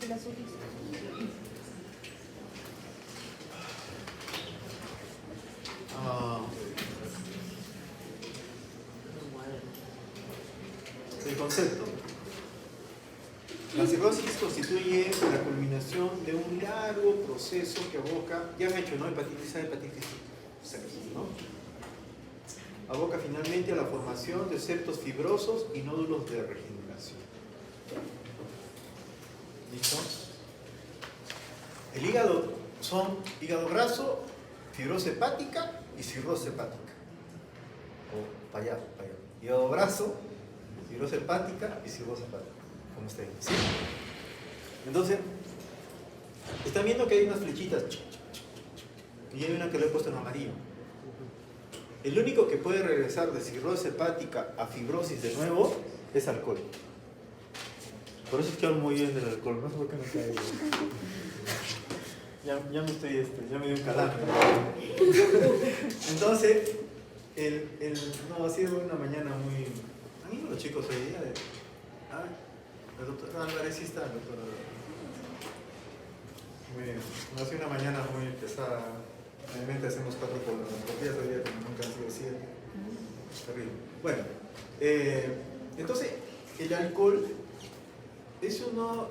¿Y la sufix? El concepto. La cirrosis constituye la culminación de un largo proceso que aboca, ya han hecho, ¿no? Hepatitis A, hepatitis C, ¿no? Aboca finalmente a la formación de septos fibrosos y nódulos de regeneración. ¿Listo? El hígado son hígado graso, fibrosis hepática y cirrosis hepática. O para allá. Hígado graso, fibrosis hepática y cirrosis hepática. Como está ahí. ¿Sí? Entonces, están viendo que hay unas flechitas. Y hay una que le he puesto en amarillo. El único que puede regresar de cirrosis hepática a fibrosis de nuevo es alcohol. Por eso es que hablo muy bien del alcohol. No sé por qué me cae. Ya me estoy, ya me dio un calambre. Entonces, no, ha sido una mañana muy... ¿Han ido los chicos hoy día? El doctor Álvarez sí está, el doctor Álvarez. Muy bien. No ha sido una mañana muy pesada. Obviamente hacemos 4 colonoscopías hoy día, como nunca han sido 7. Terrible. Bueno, entonces, el alcohol es uno,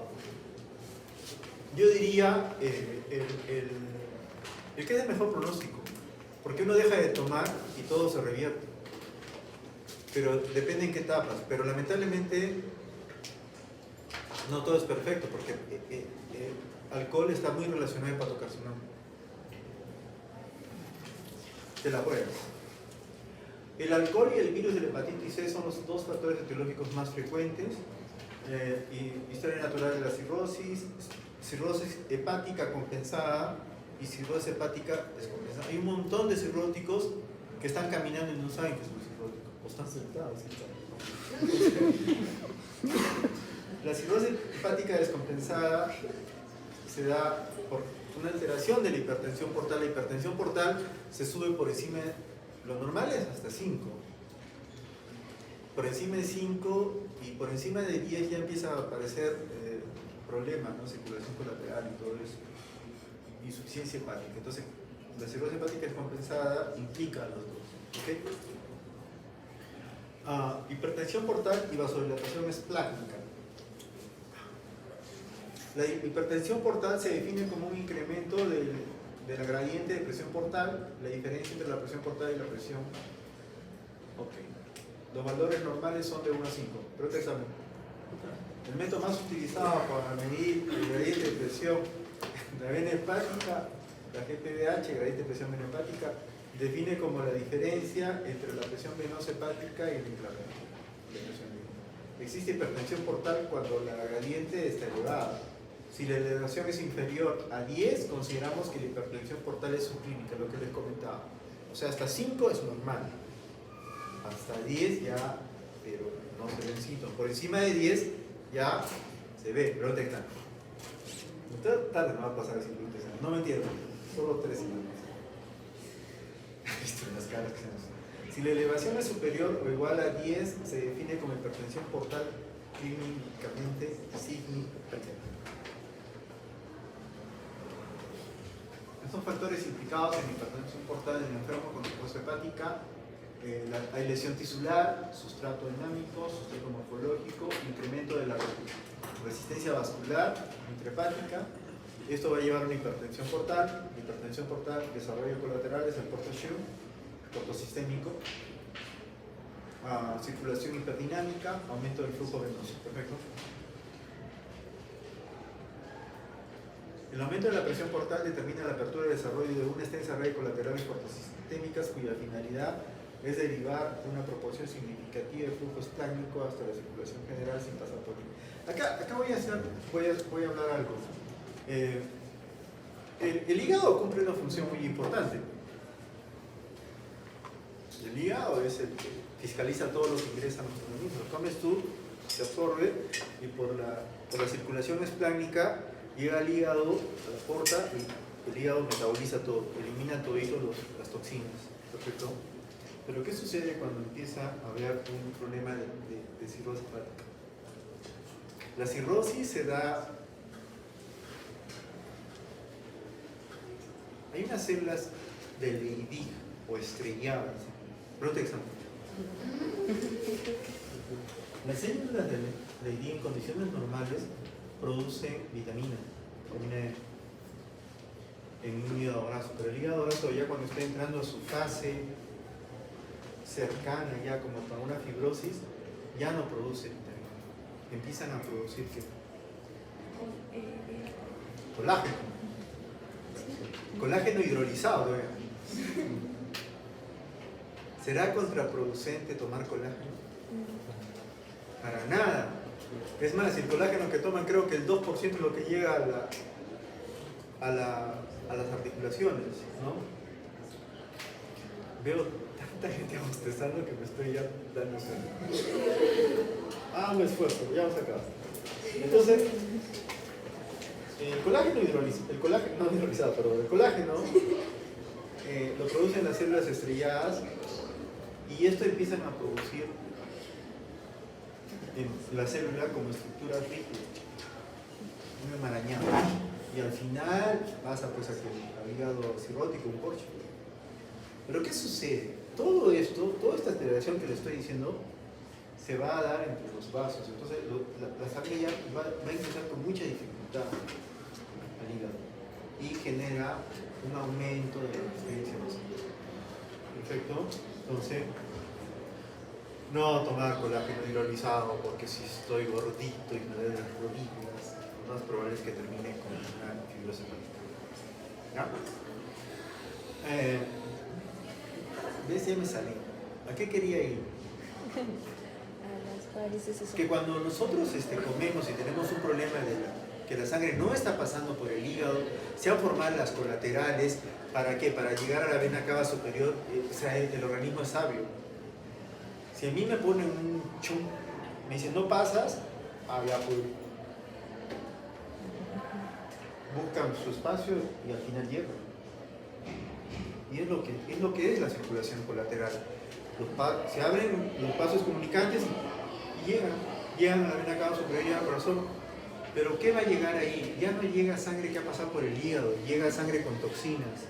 yo diría, el que es el mejor pronóstico. Porque uno deja de tomar y todo se revierte. Pero depende en qué etapas. Pero lamentablemente, no todo es perfecto, porque el alcohol está muy relacionado a hepatocarcinoma. Te la juegas. El alcohol y el virus de la hepatitis C son los dos factores etiológicos más frecuentes. Historia natural de la cirrosis, cirrosis hepática compensada y cirrosis hepática descompensada. Hay un montón de cirróticos que están caminando y no saben que son cirróticos, o están sentados. La cirrosis hepática descompensada se da por una alteración de la hipertensión portal. La hipertensión portal se sube por encima de lo normal es hasta 5. Por encima de 5 y por encima de 10 ya empieza a aparecer problemas, ¿no? Circulación colateral y todo eso. Insuficiencia hepática. Entonces, la cirrosis hepática descompensada implica a los dos. ¿Okay? Hipertensión portal y vasodilatación esplácnica. La hipertensión portal se define como un incremento de la gradiente de presión portal, la diferencia entre la presión portal y la presión. Los valores normales son de 1 a 5. Pero este examen. El método más utilizado para medir el gradiente de presión de la vena hepática, la GPDH, gradiente de presión vena hepática, define como la diferencia entre la presión venosa hepática y la intravenösa. Existe hipertensión portal cuando la gradiente está elevada. Si la elevación es inferior a 10, consideramos que la hipertensión portal es subclínica, lo que les comentaba. O sea, hasta 5 es normal. Hasta 10 ya, pero no se ven síntomas. Por encima de 10 ya se ve, pero detectan. Tarde no va a pasar sin glúteos. No me entiendo, solo 3 semanas. Viste las caras que se nos... Si la elevación es superior o igual a 10, se define como hipertensión portal clínicamente significativa. Son factores implicados en hipertensión portal del enfermo con cirrosis hepática. Hay lesión tisular, sustrato dinámico, sustrato morfológico, incremento de la resistencia vascular intrahepática. Esto va a llevar a una hipertensión portal, desarrollo colaterales, el portosistémico, circulación hiperdinámica, aumento del flujo venoso. Perfecto. El aumento de la presión portal determina la apertura y desarrollo de una extensa red de colaterales portosistémicas cuya finalidad es derivar una proporción significativa de flujo esplácnico hasta la circulación general sin pasar por aquí. Acá voy a hablar algo. El hígado cumple una función muy importante. El hígado es el que fiscaliza todo lo que ingresa a nuestro organismo. Comes tú, se absorbe y por la circulación esplácnica llega al hígado, transporta y el hígado metaboliza todo, elimina todito las toxinas. Perfecto. Pero ¿qué sucede cuando empieza a haber un problema de cirrosis hepática? La cirrosis se da Hay unas células de Leydig o estrelladas. Pregunta de examen. Las células de Leydig en condiciones normales producen vitamina en un hígado graso, pero el hígado graso ya cuando está entrando a su fase cercana ya como para una fibrosis, ya no produce vitamina. Empiezan a producir ¿qué? Colágeno. Colágeno hidrolizado, ¿eh? ¿Será contraproducente tomar colágeno? Para nada. Es más, el colágeno que toman creo que el 2% es lo que llega a las articulaciones, ¿no? Veo tanta gente bostezando que me estoy ya dando sueño. Un esfuerzo, ya vamos a acabar. Entonces, el colágeno lo producen las células estrelladas y esto empiezan a producir en la célula como estructuras rígidas, un enmarañado. Y al final pasa pues al hígado cirrótico, un corcho. Pero ¿qué sucede? Todo esto, toda esta alteración que le estoy diciendo, se va a dar entre los vasos. Entonces la sangre ya va a ingresar con mucha dificultad al hígado y genera un aumento de la resistencia de la sangre. Perfecto. Entonces, no tomar colágeno hidrolizado porque si estoy gordito y me duelen las rodillas, lo más probable es que termine con una fibrosis hepática. ¿Ya? ¿Ves? Ya me salí. ¿A qué quería ir? Que cuando nosotros comemos y tenemos un problema que la sangre no está pasando por el hígado, se han formado las colaterales. ¿Para qué? Para llegar a la vena cava superior. O sea, el organismo es sabio. Si a mí me ponen un chum, me dicen no pasas, ya pues. Buscan su espacio y al final llegan. Y es lo que es la circulación colateral. Se abren los vasos comunicantes y llegan a la vena cava superior, llegan al corazón. Pero ¿qué va a llegar ahí? Ya no llega sangre que ha pasado por el hígado, llega sangre con toxinas.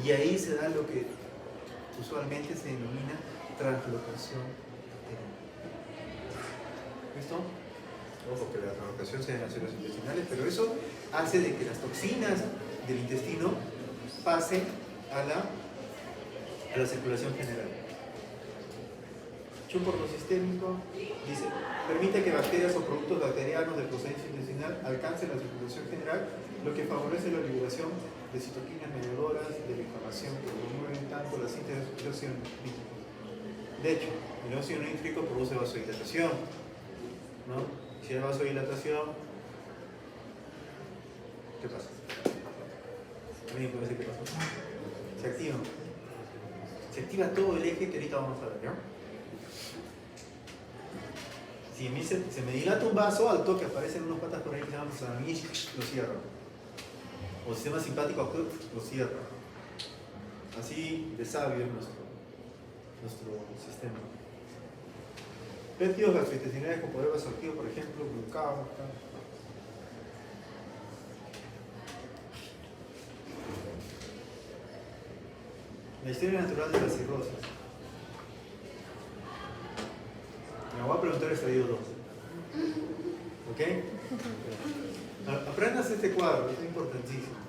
Y ahí se da lo que usualmente se denomina translocación. ¿Listo? Ojo que la translocación se da en las células intestinales, pero eso hace de que las toxinas del intestino pasen a la circulación general. Chum sistémico dice, permite que bacterias o productos bacterianos de procedencia intestinal alcancen la circulación general, lo que favorece la liberación de citoquinas mediadoras de la inflamación que promueven tanto la síntesis de óxido nítrico. De hecho, el óxido nítrico produce vasodilatación, ¿no? Si hay vasodilatación, ¿qué pasa? ¿Alguien puede decir qué pasa? Se activa. Se activa todo el eje que ahorita vamos a ver, ¿no? Si a mí se me dilata un vaso, al toque aparecen unos patas por ahí que se llaman Sanamish, lo cierro. O sistema simpático lo cierra. Así de sabio es nuestro sistema. Péptidos gastrointestinales con poder vasoactivo, por ejemplo, glucagón. La historia natural de la cirrosis. Me voy a preguntar el estadio 2. ¿Ok? Aprendas este cuadro, es importantísimo.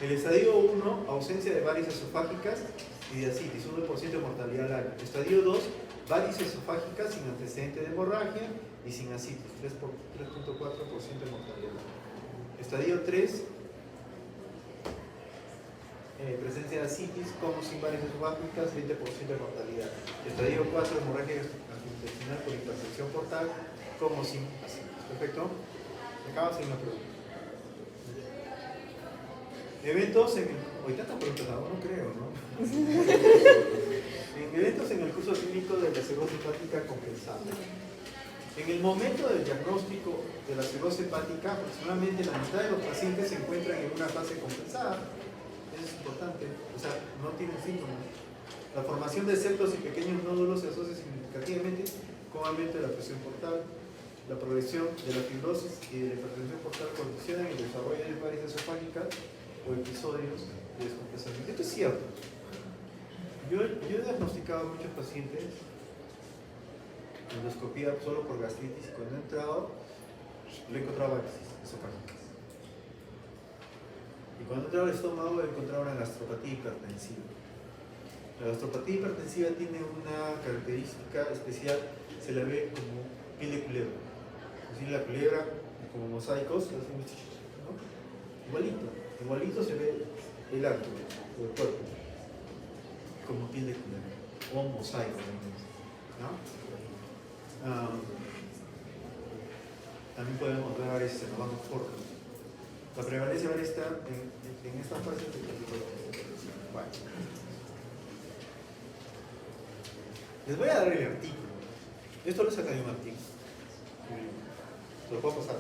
El estadio 1, ausencia de varices esofágicas y de ascitis, 1% de mortalidad al año. Estadio 2, varices esofágicas sin antecedente de hemorragia y sin ascitis, 3.4% de mortalidad. Estadio 3, presencia de ascitis como sin varices esofágicas, 20% de mortalidad. Estadio 4, hemorragia gastrointestinal por intersección portal como sin ascitis. ¿Perfecto? Acaba de hacer una pregunta. Eventos en el... Hoy tantas preguntas, no creo, ¿no? En eventos en el curso clínico de la cirrosis hepática compensada. En el momento del diagnóstico de la cirrosis hepática, aproximadamente la mitad de los pacientes se encuentran en una fase compensada. Eso es importante, o sea, no tienen síntomas. La formación de septos y pequeños nódulos se asocia significativamente con aumento de la presión portal. La progresión de la fibrosis y de la hipertensión portal condicionan el desarrollo de varices esofágicas o episodios descompresamiento. Esto es cierto. Yo he diagnosticado a muchos pacientes endoscopía solo por gastritis y cuando he entrado le he encontrado varices esofágicas. Y cuando he entrado al estómago he encontrado una gastropatía hipertensiva. La gastropatía hipertensiva tiene una característica especial, se la ve como piel de culebra. Es decir, la culebra como mosaicos, ¿no? Igualito se ve el acto del cuerpo, como piel de culebra, o mosaico, ¿no? También podemos ver varices en los bancos cortos. La prevalencia va a estar en esta fase de bueno. Les voy a dar el artículo. Esto lo saca de un artículo. Se lo puedo pasar.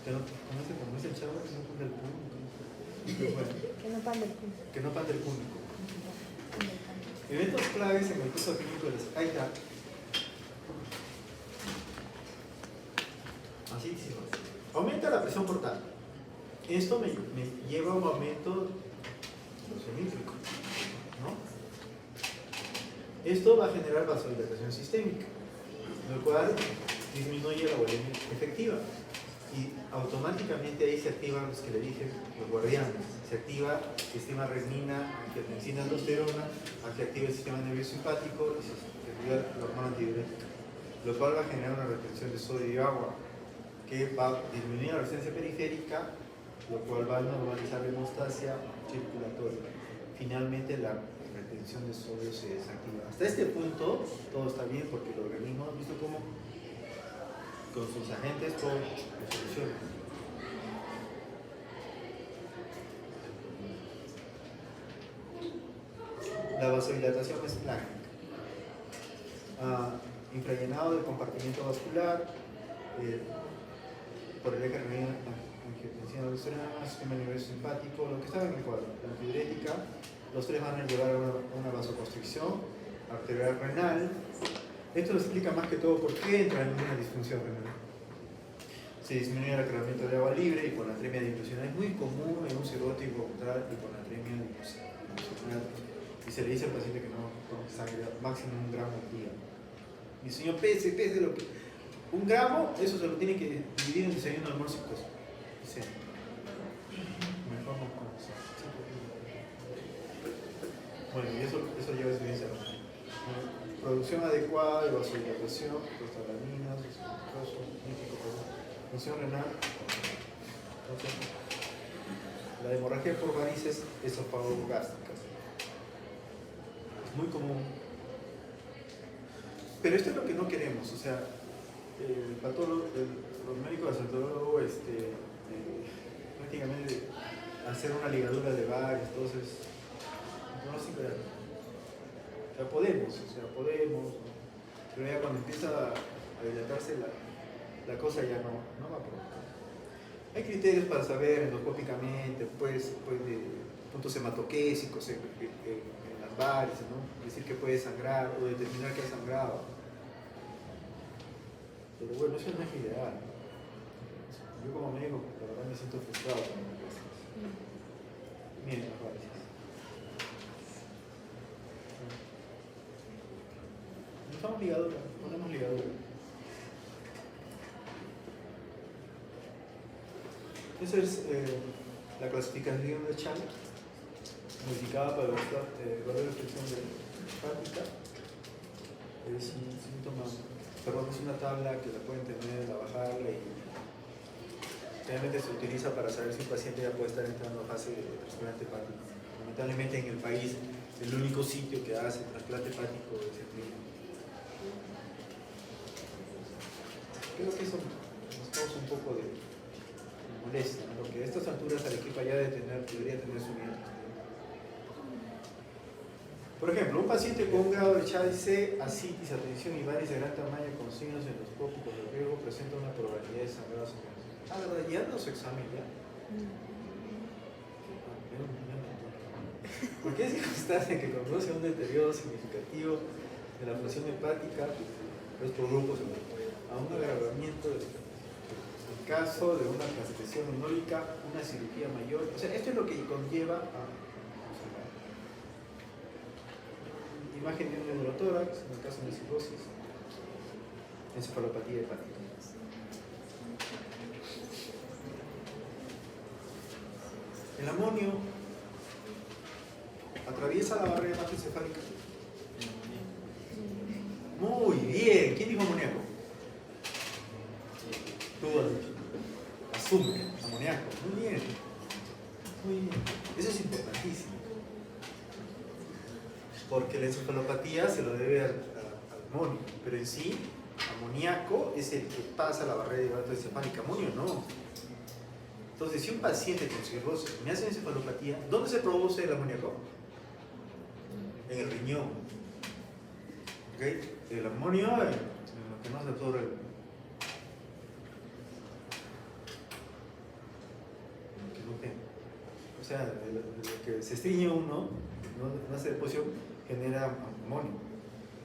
Que no, como dice el chavo, que no pande el público. Bueno, Que no pande el público. que no pande el público. Eventos claves en el curso clínico de la SAITA. Así dice. Aumenta la presión portal. Esto me lleva a un aumento semítrico, ¿no? Esto va a generar vasodilatación sistémica, lo cual disminuye la volemia efectiva. Y automáticamente ahí se activan los que le dije, los guardianes. Se activa el sistema renina, angiotensina, aldosterona, se activa el sistema nervioso simpático y se activa la hormona antidiurética, lo cual va a generar una retención de sodio y agua, que va a disminuir la resistencia periférica, lo cual va a normalizar la hemostasia circulatoria. Finalmente la retención de sodio se desactiva. Hasta este punto todo está bien porque el organismo ha visto cómo con sus agentes todo lo soluciona. La vasodilatación es plánica. Infrallenado del compartimiento vascular por el eje renina, angiotensina, aldosterona, sistema nervioso simpático, lo que estaba en el cuadro, la antidiurética. Los tres van a llevar a una vasoconstricción arterial renal. Esto lo explica más que todo por qué entra en una disfunción renal. Se disminuye el aclaramiento de agua libre, hiponatremia dilucional. Es muy común en un cirrótico ventral hiponatremia dilucional. Y se le dice al paciente que no sangre máximo 1 gramo al día. Y el señor pese lo que... 1 gramo, eso se lo tiene que dividir en desayuno, almuerzo y cosa. Dice, mejor no como eso. Bueno, y eso lleva experiencia. Producción adecuada de vasodilatación, prostaglandinas, función renal. Entonces, la hemorragia por varices esofagogástricas es muy común. Pero esto es lo que no queremos, o sea, el patólogo, los médicos gastroenterólogos prácticamente hacer una ligadura de varios, entonces no sirve de nada. O sea, podemos, ¿no? Pero ya cuando empieza a dilatarse la cosa ya no va a provocar. Hay criterios para saber endoscópicamente, pues de puntos hematoquésicos en las varices, ¿no? Decir que puede sangrar o determinar que ha sangrado. Pero bueno, eso no es ideal. Yo como médico, la verdad me siento frustrado con las cosas. Miren las varices. Usamos ligadura, ponemos ligadura. Esa es la clasificación de Chang, modificada para el valor de restricción de hepática. Es un síntoma, perdón, es una tabla que la pueden tener, la bajarla y realmente se utiliza para saber si un paciente ya puede estar entrando a fase de trasplante hepático. Lamentablemente en el país el único sitio que hace trasplante hepático es el clínico. Creo que eso nos causa un poco de molestia, ¿no? Porque a estas alturas Arequipa ya debería tener su bien. Por ejemplo, un paciente con un grado de Chávez C, ascitis, atención y varices de gran tamaño con signos endoscópicos de riesgo presenta una probabilidad de sangrado sangre. ¿Verdad? ¿Ya no su examen ya? ¿Por qué circunstancia que conduce a un deterioro significativo de la función hepática, pues por grupos, a un agravamiento de caso de una transgresión menólica, una cirugía mayor. O sea, esto es lo que conlleva a imagen de un neurotórax, en el caso de cirrosis, encefalopatía hepática. El amonio atraviesa la barrera hematoencefálica. Muy bien. ¿Quién dijo amoníaco? Tú has dicho. Asume, amoníaco. Muy bien. Muy bien. Eso es importantísimo. Porque la encefalopatía se lo debe al amonio. Pero en sí, amoníaco es el que pasa la barrera hematoencefálica. Amonio no. Entonces, si un paciente con cirrosis me hace encefalopatía, ¿dónde se produce el amoníaco? En el riñón. ¿Okay? El amonio, en lo que no se absorbe. O sea, lo que se estriñe uno, no hace deposición, genera amonio.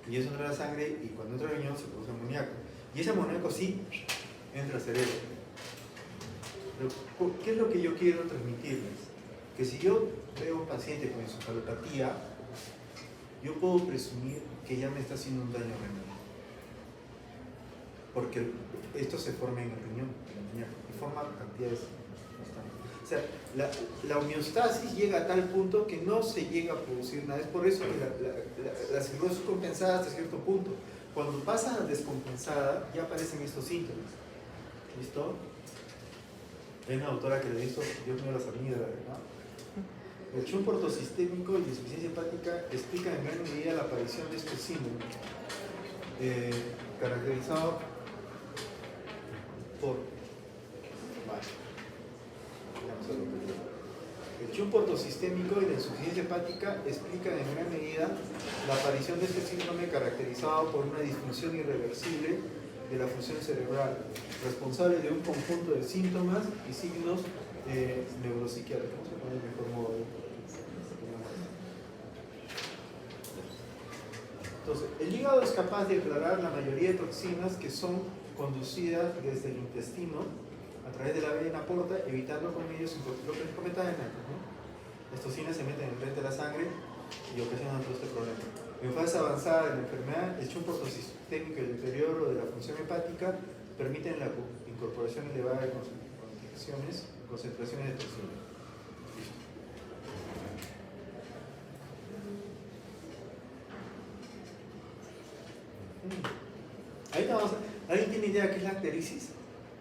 Y eso entra a la sangre y cuando entra al riñón se produce amoníaco. Y ese amoníaco sí entra al cerebro. Pero, ¿qué es lo que yo quiero transmitirles? Que si yo veo a un paciente con encefalopatía, yo puedo presumir que ya me está haciendo un daño renal. Porque esto se forma en el riñón, en el amoníaco, y forma cantidades constantes. O sea, la homeostasis llega a tal punto que no se llega a producir nada. Es por eso que la cirrosis compensada hasta cierto punto. Cuando pasa a descompensada, ya aparecen estos síntomas. ¿Listo? Hay una autora que le hizo, Dios mío, las amígdalas, ¿no? El chump ortosistémico y insuficiencia hepática explica en gran medida la aparición de este síndrome, caracterizado por... El chump ortosistémico y la insuficiencia hepática explican en gran medida la aparición de este síndrome caracterizado por una disfunción irreversible de la función cerebral, responsable de un conjunto de síntomas y signos neuropsiquiátricos. Vamos a poner mejor modo. Entonces, el hígado es capaz de declarar la mayoría de toxinas que son conducidas desde el intestino a través de la vena porta, evitando con ellos lo que les comentaba antes, ¿no? Las toxinas se meten en el frente de la sangre y ocasionan todo este problema. En fase avanzada de la enfermedad, el chump ortosistémico y el deterioro de la función hepática permiten la incorporación elevada de concentraciones de toxinas. Ahí vamos. ¿Alguien tiene idea qué es la ictericia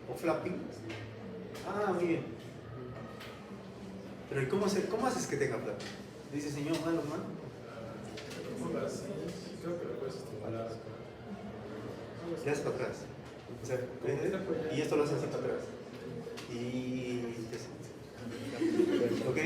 o flapping? Ah, muy bien. Pero ¿y cómo haces que tenga flapping? Dice, señor, mano. Creo que lo puedes estimular. Le das para atrás. O sea, y esto lo haces así para atrás. Y... ¿ok?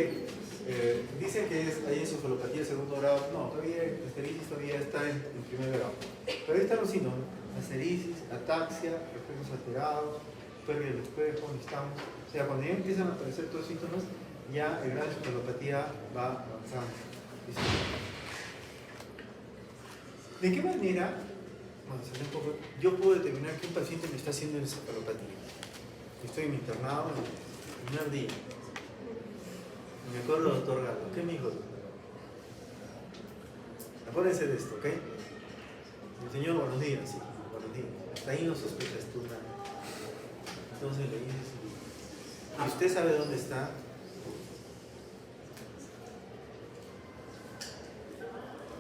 Dicen que hay encefalopatía de segundo grado. No, todavía la ictericia todavía está en primer grado. Pero ahí están los síntomas. Ictericia, ataxia, reflejos alterados, pérdida del espejo, estamos. O sea, cuando ya empiezan a aparecer todos los síntomas, ya el grado de encefalopatía va avanzando. ¿Listo? ¿De qué manera, yo puedo determinar que un paciente me está haciendo encefalopatía? Estoy en mi internado en el primer día. Me acuerdo del doctor Gato. ¿Qué me dijo? Acuérdense de esto, ¿ok? El señor, buenos días, sí, buenos días. Hasta ahí no sospechas tú nada. Entonces le dices, ¿y usted sabe dónde está?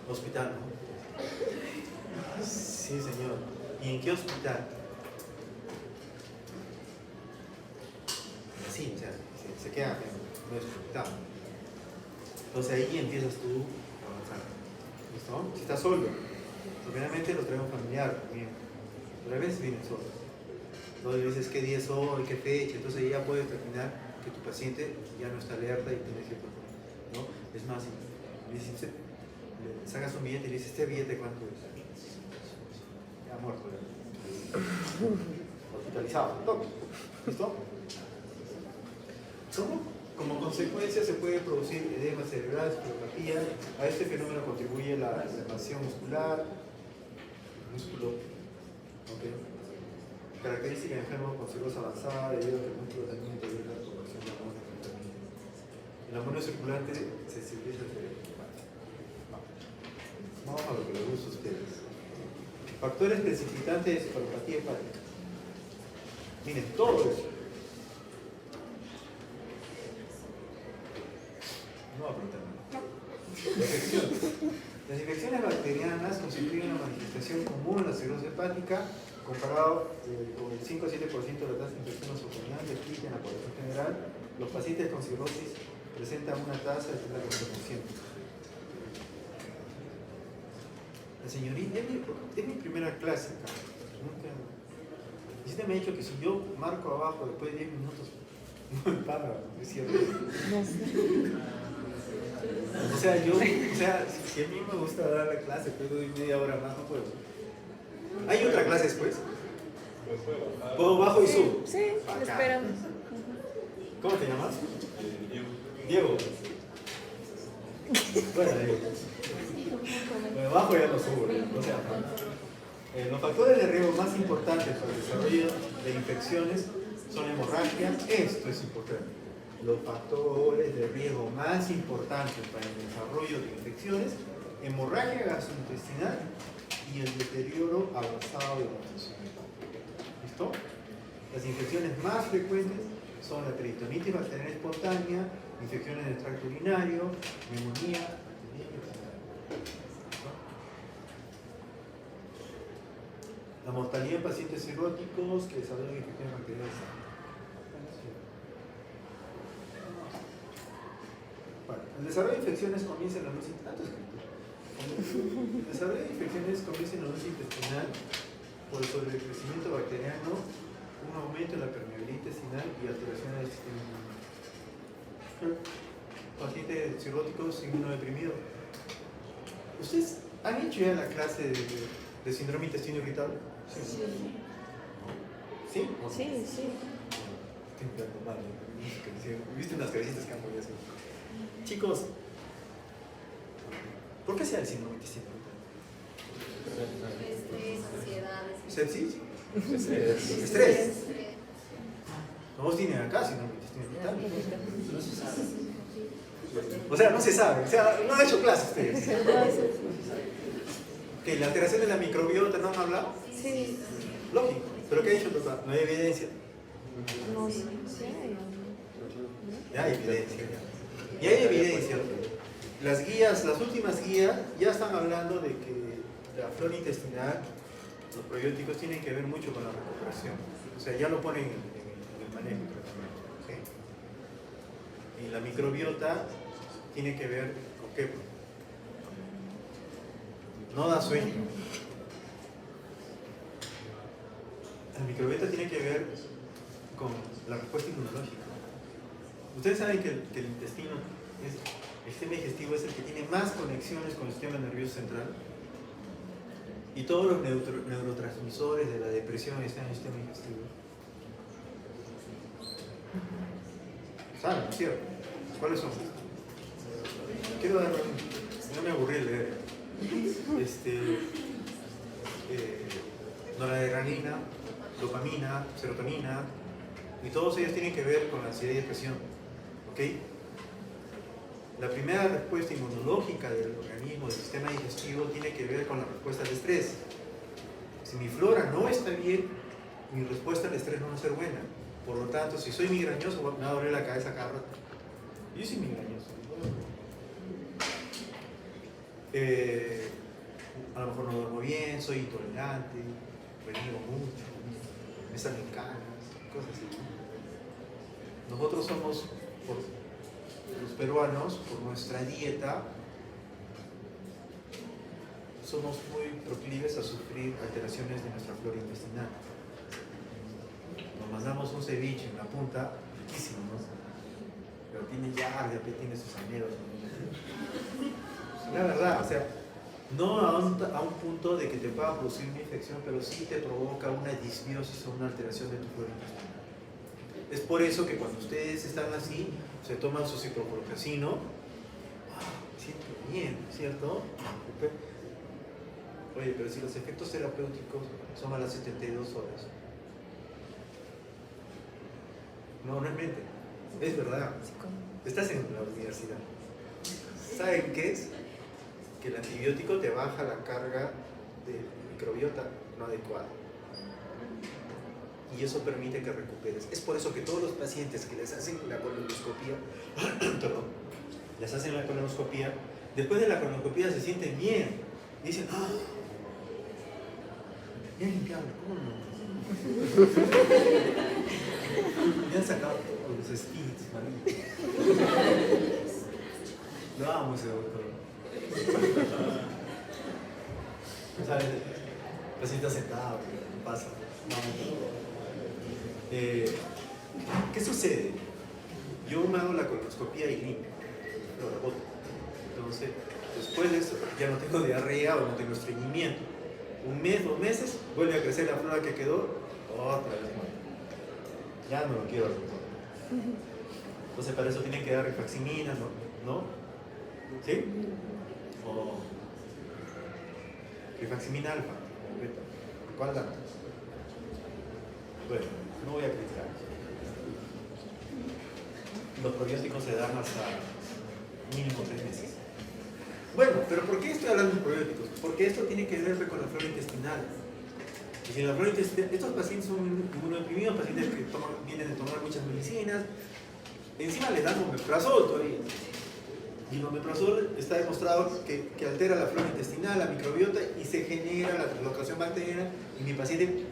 Hospital, ¿no? Sí, señor. ¿Y en qué hospital? Sí, o sea, se queda en el hospital. Entonces ahí empiezas tú a avanzar. ¿Listo? Si estás solo, primeramente lo traemos familiar también. Pero a veces vienen solos. Entonces dices qué día es hoy, qué fecha. Entonces ya puedes determinar que tu paciente ya no está alerta y tiene cierto problema, ¿no? Es más, si le sacas un billete y le dices, ¿este billete cuánto es? Ya muerto. Hospitalizado. ¿Listo? ¿Cómo? Como consecuencia se puede producir edema cerebral, encefalopatía. A este fenómeno contribuye la inflamación muscular, músculo. ¿Okay? Característica de enfermo con cirrosis avanzada debido a que el músculo también interior la proporción de amonio contamina. El amonio circulante sensibiliza el cerebro. Vamos a lo que les gusta a ustedes. Factores precipitantes de cefalopatía hepática. Miren, todo eso. No va a preguntar nada. Infecciones. Las infecciones bacterianas constituyen una manifestación común en la cirrosis hepática, comparado con el 5 a 7% de la tasa de infección nosocomial que existe en la población general. Los pacientes con cirrosis presentan una tasa de 30%. La señorita, es mi primera clase, nunca. Y usted me ha dicho que si yo marco abajo después de 10 minutos, no me paga, es cierto. No sé. O sea, si a mí me gusta dar la clase, pero doy media hora más, no puedo. ¿Hay otra clase después? ¿Puedo bajo y subo? Sí, Acá. esperamos. ¿Cómo te llamas? Diego. Bueno, Diego. Bueno, bajo ya lo subo, no sea los factores de riesgo más importantes para el desarrollo de infecciones son hemorragia. Esto es importante. Los factores de riesgo más importantes para el desarrollo de infecciones: hemorragia gastrointestinal y el deterioro avanzado de la nutrición. ¿Listo? Las infecciones más frecuentes son la peritonitis bacteriana espontánea, infecciones del tracto urinario, neumonía. La mortalidad en pacientes cirróticos que desarrollan infecciones bacterianas. Bueno, el desarrollo de infecciones comienza en la luz intestinal. El desarrollo de infecciones comienza en la luz intestinal por el sobrecrecimiento bacteriano, un aumento en la permeabilidad intestinal y alteraciones del sistema inmune. Pacientes cirróticos inmunodeprimidos. ¿Ustedes han hecho ya la clase de síndrome intestino irritable? Sí. ¿Sí? Sí, sí. Estoy mirando mal, ¿no? ¿Viste unas caricitas que han podido hacer? Chicos, ¿por qué se da el síndrome intestino irritable? Estrés, ansiedad. ¿Sepsis? Estrés. Estrés. Todos tienen acá síndrome intestino irritable. No se sabe. O sea, no se sabe. O sea, no han hecho clases ustedes. ¿Que la alteración de la microbiota no han hablado? Sí. Lógico. ¿Pero qué ha dicho el doctor? No hay evidencia. No sé. Ya hay evidencia. Y hay evidencia. Las guías, las últimas guías, ya están hablando de que la flora intestinal, los probióticos tienen que ver mucho con la recuperación. O sea, ya lo ponen en el manejo y tratamiento. ¿Sí? Y la microbiota tiene que ver con qué. No da sueño. La microbiota tiene que ver con la respuesta inmunológica. Ustedes saben que el intestino, el sistema digestivo es el que tiene más conexiones con el sistema nervioso central. Y todos los neurotransmisores de la depresión están en el sistema digestivo. ¿Saben? ¿No es cierto? ¿Cuáles son? Quiero dar no me aburrí de leer. Noradrenalina, dopamina, serotonina, y todos ellos tienen que ver con la ansiedad y depresión. ¿Ok? La primera respuesta inmunológica del organismo, del sistema digestivo, tiene que ver con la respuesta al estrés. Si mi flora no está bien, mi respuesta al estrés no va a ser buena. Por lo tanto, si soy migrañoso, me va a doler la cabeza cada rato. Yo soy migrañoso. A lo mejor no duermo bien, soy intolerante, reniego mucho, me salen canas, cosas así. Nosotros somos, los peruanos, por nuestra dieta, somos muy proclives a sufrir alteraciones de nuestra flora intestinal. Nos mandamos un ceviche en la punta, riquísimo, ¿no? Pero tiene yardia, tiene sus anhelos. La verdad, o sea, no a un punto de que te pueda producir una infección, pero sí te provoca una disbiosis o una alteración de tu flora intestinal. Es por eso que cuando ustedes están así, se toman su ciprofloxacino, siento bien, ¿cierto? Oye, pero si los efectos terapéuticos son a las 72 horas, No, no es mente. Es verdad. Estás en la universidad. ¿Saben qué es? Que el antibiótico te baja la carga de microbiota no adecuada. Y eso permite que recuperes. Es por eso que todos los pacientes que les hacen la colonoscopía, perdón, les hacen la colonoscopía, después de la colonoscopía se sienten bien. Dicen, ¡ah! Bien limpiado, ¿cómo no? Me han sacado todos los espíritus malignos. Lo amo ese doctor. ¿Sabes? El paciente sentado, ¿qué pasa? ¿Qué sucede? Yo me hago la colonoscopía y limpio, lo boto. Entonces, después de eso, ya no tengo diarrea o no tengo estreñimiento. Un mes, 2 meses, vuelve a crecer la flora que quedó, otra vez más. Ya no lo quiero hacer. Entonces, para eso tienen que dar rifaximina, ¿no? ¿Sí? O rifaximina alfa. ¿Cuál da? Bueno, no voy a criticar. Los probióticos se dan hasta mínimo 3 meses. Bueno, pero ¿por qué estoy hablando de probióticos? Porque esto tiene que ver con la flora intestinal. Y si la flora intestinal, estos pacientes son inmunodeprimidos, pacientes que vienen de tomar muchas medicinas, encima les dan omeprazol todavía. Y el omeprazol está demostrado que altera la flora intestinal, la microbiota y se genera la translocación bacteriana y mi paciente...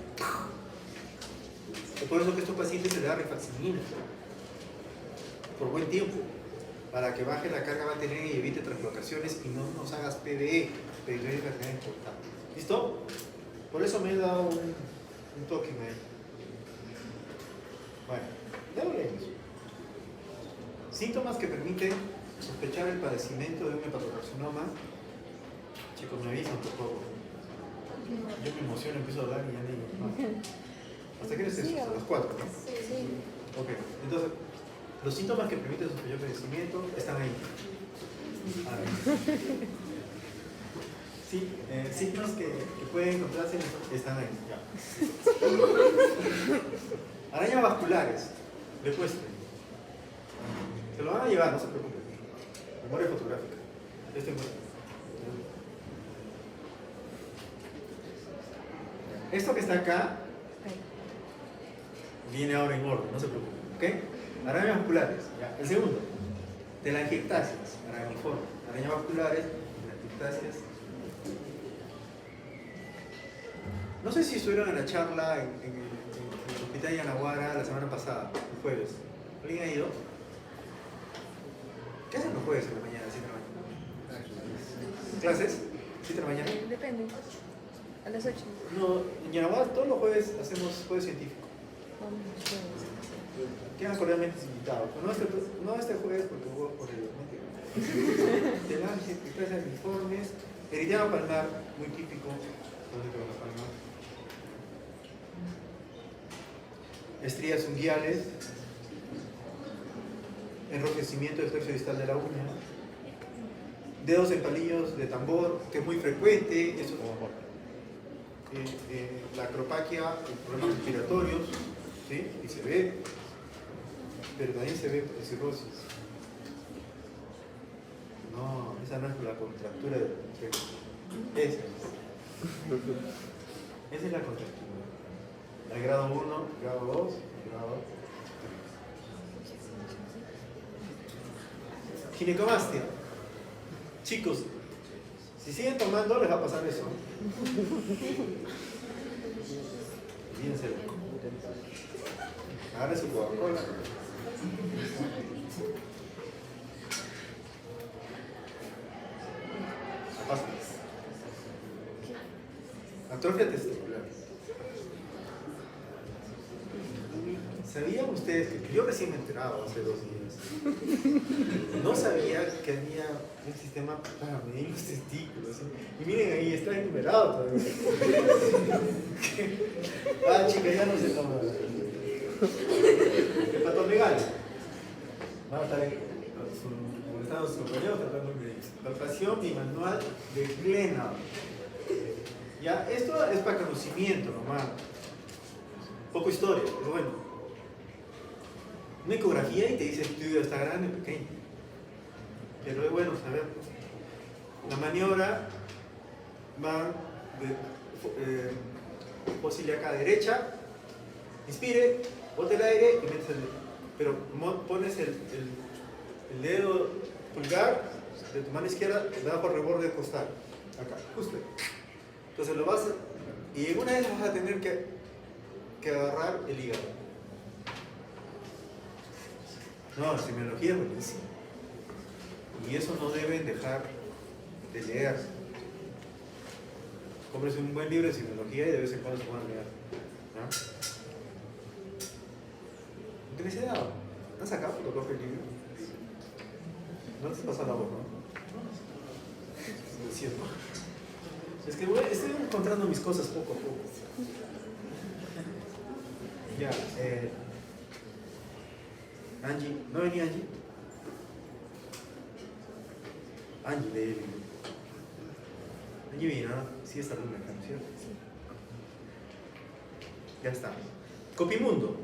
Es por eso que a estos pacientes se les da rifaximina por buen tiempo, para que baje la carga bacteriana y evite translocaciones y no nos hagas PBE, peritonitis bacteriana importante. ¿Listo? Por eso me he dado un toque ahí. Bueno, ya lo leemos. Síntomas que permiten sospechar el padecimiento de un hepatocarcinoma. Chicos, me avisan por favor. Yo me emociono, empiezo a hablar y ya digo, no. ¿Hasta qué es eso? Hasta las 4, ¿no? Sí. Ok, entonces, los síntomas que permiten sospechar el padecimiento están ahí. Sí, signos que pueden encontrarse están ahí. Ya. Arañas vasculares, ecuestre. Se lo van a llevar, no se preocupen. Memoria fotográfica. Esto que está acá viene ahora en orden, no se preocupen. ¿Ok? Arañas vasculares. Ya. El segundo, telangiectasias, araniformes. Arañas vasculares, telangiectasias. No sé si estuvieron en la charla en el hospital de Yanaguara la semana pasada, el jueves. ¿Alguien ha ido? ¿Qué hacen los jueves en la mañana, 7 de la mañana? ¿Clases? ¿7 de la mañana? Depende. A las 8. No, en Yanaguara todos los jueves hacemos jueves científico. Quedan cordialmente invitados. No este jueves porque hubo por el telangiectasias uniformes, eritema palmar, muy típico. ¿Dónde quedó la palma? Estrías unguiales, enrojecimiento del tercio distal de la uña, dedos en palillos de tambor, que es muy frecuente, eso, la acropaquia, problemas respiratorios, ¿sí? Y se ve, pero también se ve cirrosis. No, esa no es la contractura del pecho. Esa es la contractura. El grado 1, grado 2, grado 3. Ginecomastia. Chicos, si siguen tomando les va a pasar eso. Fíjense. Agarre su Coca-Cola. Atrofia testicular. ¿Sabían ustedes que yo recién me he enterado hace 2 días? No sabía que había un sistema para medir los testículos. Y miren ahí, está enumerado todavía. Ah, chica, ya no se toma. Hepatomegalia. Vamos a estar ahí. Como están los compañeros tratando de palpación y manual de Glenn. Ya, esto es para conocimiento nomás. Poco historia, pero bueno. una ecografía y te dice tu hígado está grande o pequeño. Pero es bueno saber. La maniobra va de fosa ilíaca derecha, inspire, bote el aire y metes el dedo. Pero pones el dedo pulgar de tu mano izquierda debajo del reborde costal. Acá, justo. Entonces lo vas a, y en una vez vas a tener que agarrar el hígado. No, la semiología es buenísima. Y eso no deben dejar de leer. Cómprese un buen libro de semiología y de vez en cuando se puedan leer. ¿No? ¿Qué les he dado? ¿No has sacado fotocopia el libro? No te pasa la voz, ¿no? Lo siento. Es que estoy encontrando mis cosas poco a poco. Ya, Angie, ¿no venía Angie? Angie de él. Angie vino, ¿no? Sí, está luna acá, ¿no es cierto? Ya está. Copimundo.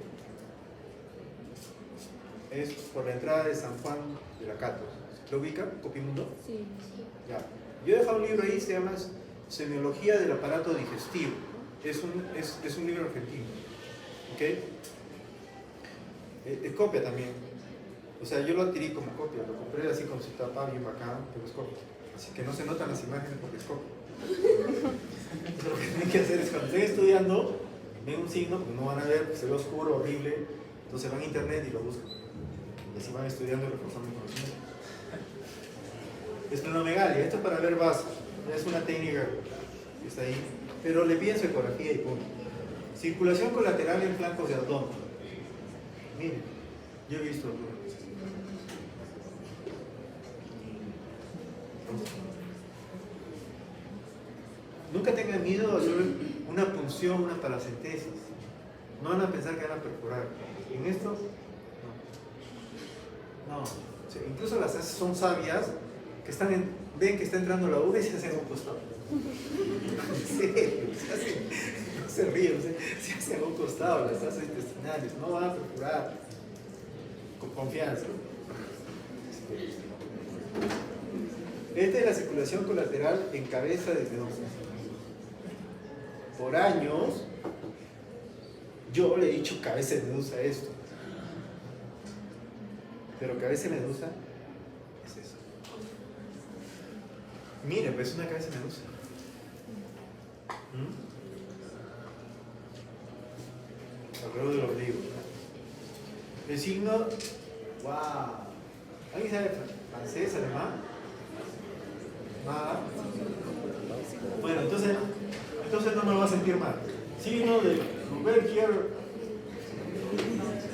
Es por la entrada de San Juan de la Cato. ¿Lo ubica? Copimundo. Sí. Ya. Yo he dejado un libro ahí, se llama Semiología del aparato digestivo. Es un libro argentino. ¿Ok? Es copia también. O sea, yo lo adquirí como copia, lo compré así con su tapa bien bacán, pero es copia. Así que no se notan las imágenes porque es copia. Entonces, lo que tienen que hacer es cuando estén estudiando, ven un signo, porque no van a ver, pues, se ve oscuro, horrible, entonces van a internet y lo buscan. Y así van estudiando y reforzando el conocimiento. Esplenomegalia, esto es para ver vasos. Es una técnica que está ahí, pero le piden su ecografía y punto. Circulación colateral en flancos de abdomen. Miren, yo he visto. Nunca tengan miedo a hacer una punción, una paracentesis. No van a pensar que van a perforar. En esto, no. O sea, incluso las heces son sabias que ven que está entrando la uva y se hacen a un costado. En serio, no se ríen, se hacen a un costado las heces intestinales, no van a perforar. Con confianza. Esta es la circulación colateral en cabeza de medusa. Por años, yo le he dicho cabeza de medusa a esto. Pero cabeza de medusa es eso. Miren, pues es una cabeza de medusa. Alrededor del ombligo. El signo, wow. ¿Alguien sabe francés, alemán? Nada. Bueno, entonces no me va a sentir mal. Signo de Rubergier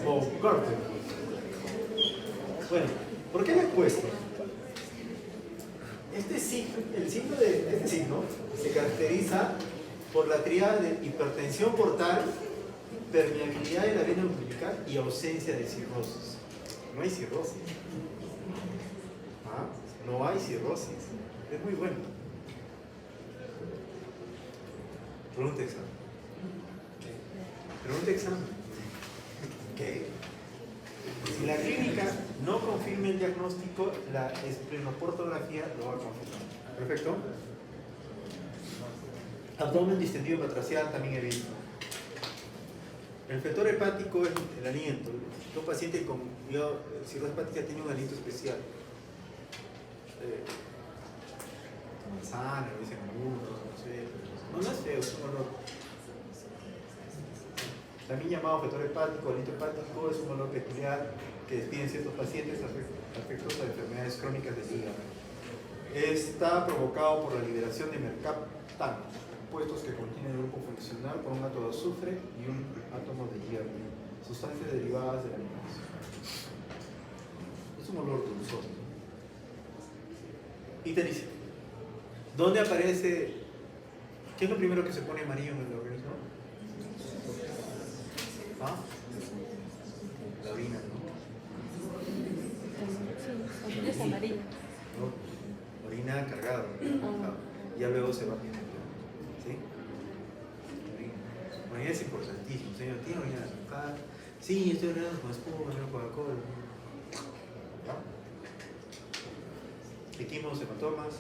o Gürtel. Bueno, ¿por qué lo he puesto? El signo de este signo se caracteriza por la tríada de hipertensión portal, permeabilidad de la vena umbilical y ausencia de cirrosis. No hay cirrosis. ¿Ah? No hay cirrosis. Es muy bueno. Pregunta examen. Pregunta examen. ¿Qué? Si la clínica no confirma el diagnóstico, la esplenoportografía lo va a confirmar. Perfecto. Abdomen distendido batracial también he visto. El factor hepático es el aliento. Un paciente con cirrosis hepática tiene un aliento especial. Manzana, dicen algunos, no sé. No es feo, es un olor. También llamado factor hepático, aliento hepático, es un olor peculiar que despiden ciertos pacientes afectados de enfermedades crónicas del hígado. Está provocado por la liberación de mercaptano, compuestos que contienen el grupo funcional por un átomo de azufre y un átomo de hierro, sustancias derivadas de la alimentación. Es un olor dulzoso. Y te dice, ¿dónde aparece? ¿Qué es lo primero que se pone amarillo en el organismo? ¿Ah? La orina, ¿no? Sí, es amarillo. No, orina cargada. Ya luego se va pintando. ¿Sí? Orina es importantísimo, señor. Tiene orina local. Sí, estoy ordenando con espuma, no Coca-Cola. ¿Ya? Equimos, hematomas.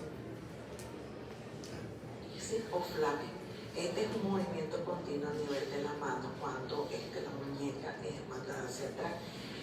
Sí, o flapping. Este es un movimiento continuo a nivel de la mano cuando la muñeca es mandada hacia atrás.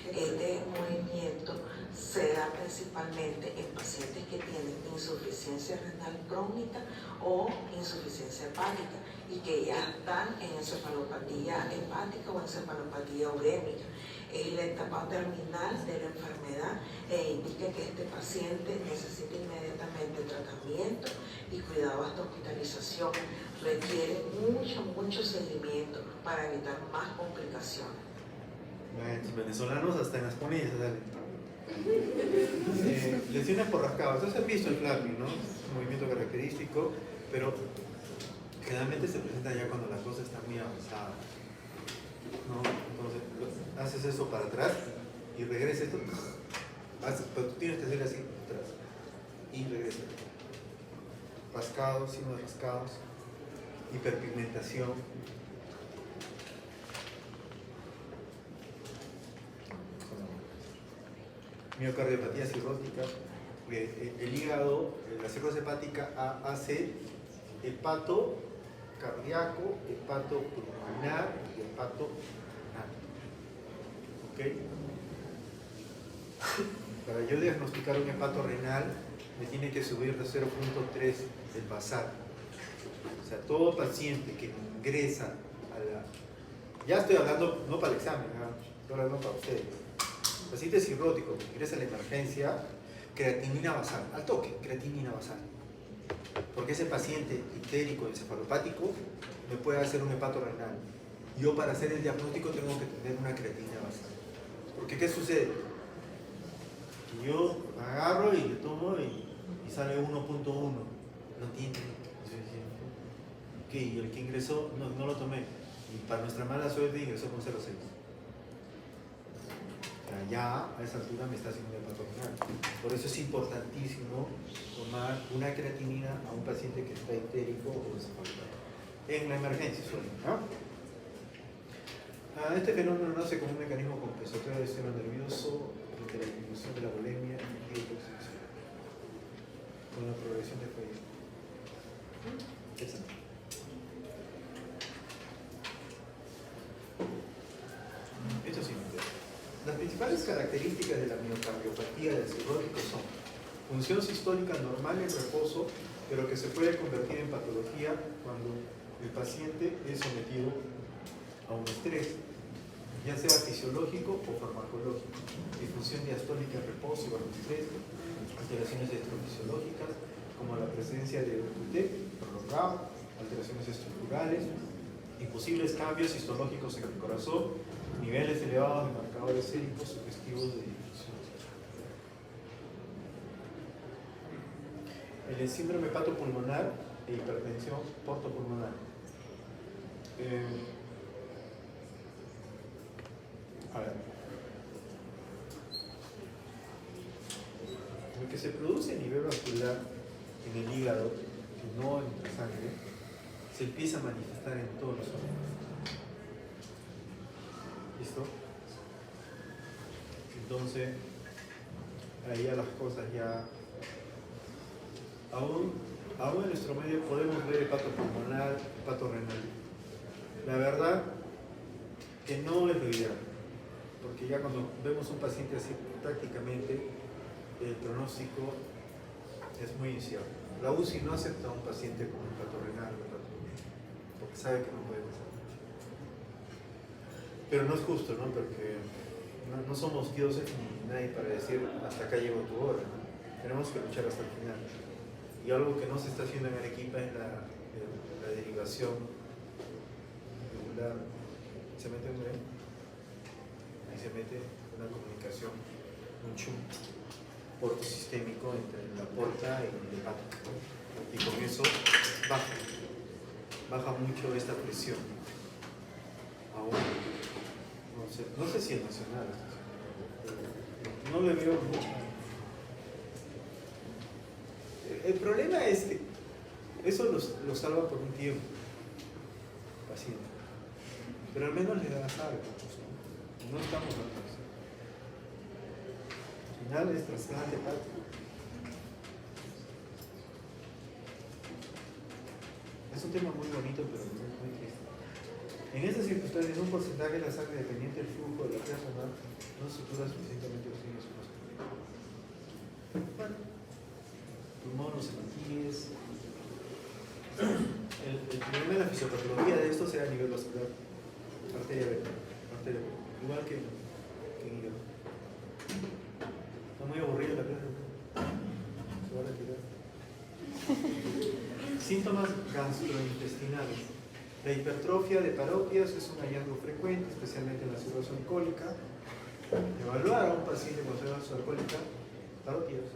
Este movimiento se da principalmente en pacientes que tienen insuficiencia renal crónica o insuficiencia hepática y que ya están en encefalopatía hepática o encefalopatía urémica. Es la etapa terminal de la enfermedad e indica que este paciente necesita inmediatamente tratamiento y cuidado hasta hospitalización. Requiere mucho seguimiento para evitar más complicaciones. Los venezolanos hasta en las ponillas salen. Lesiones por rascado. Entonces has visto el flapping, ¿no? Es un movimiento característico, pero generalmente se presenta ya cuando la cosa está muy avanzada, ¿no? Entonces haces eso para atrás y regresa esto. Pero tú tienes que hacer así atrás y regresa. Rascados, signos de rascados, hiperpigmentación. Miocardiopatía cirrótica, el hígado, la cirrosis hepática hace hepato cardíaco, hepato pulmonar y hepato renal. ¿Ok? Para yo diagnosticar un hepato renal, me tiene que subir de 0.3 el basal. O sea, todo paciente que ingresa a la... Ya estoy hablando, no para el examen, estoy hablando para ustedes. Paciente cirrótico que ingresa a la emergencia, creatinina basal, al toque, creatinina basal. Porque ese paciente ictérico encefalopático me puede hacer un hepato renal. Yo para hacer el diagnóstico tengo que tener una creatinina basal. Porque ¿qué sucede? Que yo agarro y le tomo y sale 1.1. No tiene. Ok, y el que ingresó no lo tomé. Y para nuestra mala suerte ingresó con 0.6. Ya a esa altura me está haciendo un hepato renal. Por eso es importantísimo tomar una creatinina a un paciente que está ictérico o encefalopático. En la emergencia suele, ¿no? Este fenómeno nace como un mecanismo compensatorio del sistema nervioso frente a la disminución de la bulimia y detoxificación con la progresión de fallo. Exacto. Esto sí me interesa. Las principales características de la miocardiopatía del cirrótico son función sistólica normal en reposo, pero que se puede convertir en patología cuando el paciente es sometido a un estrés, ya sea fisiológico o farmacológico. Disfunción diastólica en reposo y bajo estrés, alteraciones electrofisiológicas como la presencia de UT prolongado, alteraciones estructurales, imposibles cambios histológicos en el corazón, niveles elevados de marcadores séricos sugestivos de disfunción. El síndrome hepatopulmonar e hipertensión portopulmonar. A ver. Lo que se produce a nivel vascular en el hígado, y no en la sangre, se empieza a manifestar en todos los órganos. ¿Listo? Entonces, ahí ya las cosas ya... Aún en nuestro medio podemos ver hepato pulmonar, hepato renal. La verdad que no es lo ideal, porque ya cuando vemos un paciente así, prácticamente el pronóstico es muy incierto. La UCI no acepta a un paciente con hepato renal, porque sabe que no puede pasar. Pero no es justo, ¿no? Porque no somos dioses ni nadie para decir hasta acá llegó tu hora, ¿no? Tenemos que luchar hasta el final. Y algo que no se está haciendo en Arequipa es la derivación regular. ¿Se mete un ahí? Ahí se mete una comunicación, un shunt portosistémico entre la porta y el hepato. Y con eso baja mucho esta presión. Aún. No sé si es nacional. No le veo mucho. El problema es que eso lo salva por un tiempo, paciente. Pero al menos le das algo, ¿no? No estamos locos. Al final es trasplante hepático. Es un tema muy bonito, pero muy triste. En estas circunstancias, un porcentaje de la sangre dependiente del flujo de la persona no sutura suficientemente oxígeno en su cuerpo. Bueno, pulmón, los hematíes. El problema de la fisiopatología de esto sea a nivel vascular, arteria vena, igual que en hígado. Está muy aburrido la clase. Se va a retirar. Síntomas gastrointestinales. La hipertrofia de parótidas es un hallazgo frecuente, especialmente en la cirrosis alcohólica. Evaluar a un paciente con cirrosis alcohólica, parótidas.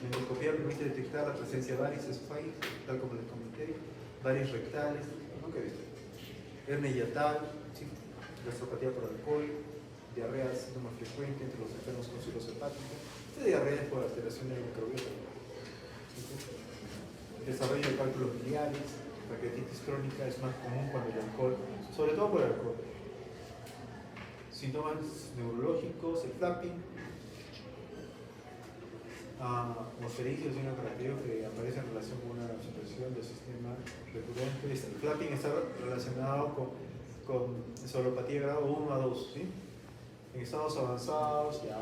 La endoscopia permite detectar la presencia de varices esofágicas, tal como les comenté, varices rectales, nunca he visto. Hernia hiatal, ¿sí? Gastropatía por alcohol, diarrea, síntoma frecuente entre los enfermos con cirrosis hepática. Esta diarrea es por alteración del microbiota. Desarrollo de cálculos biliares, pancreatitis crónica es más común cuando el alcohol, sobre todo por el alcohol. Síntomas neurológicos, el flapping, mostericia es una característica que aparece en relación con una supresión del sistema recurrente. El flapping está relacionado con encefalopatía grado 1 a 2, ¿sí? En estados avanzados, estados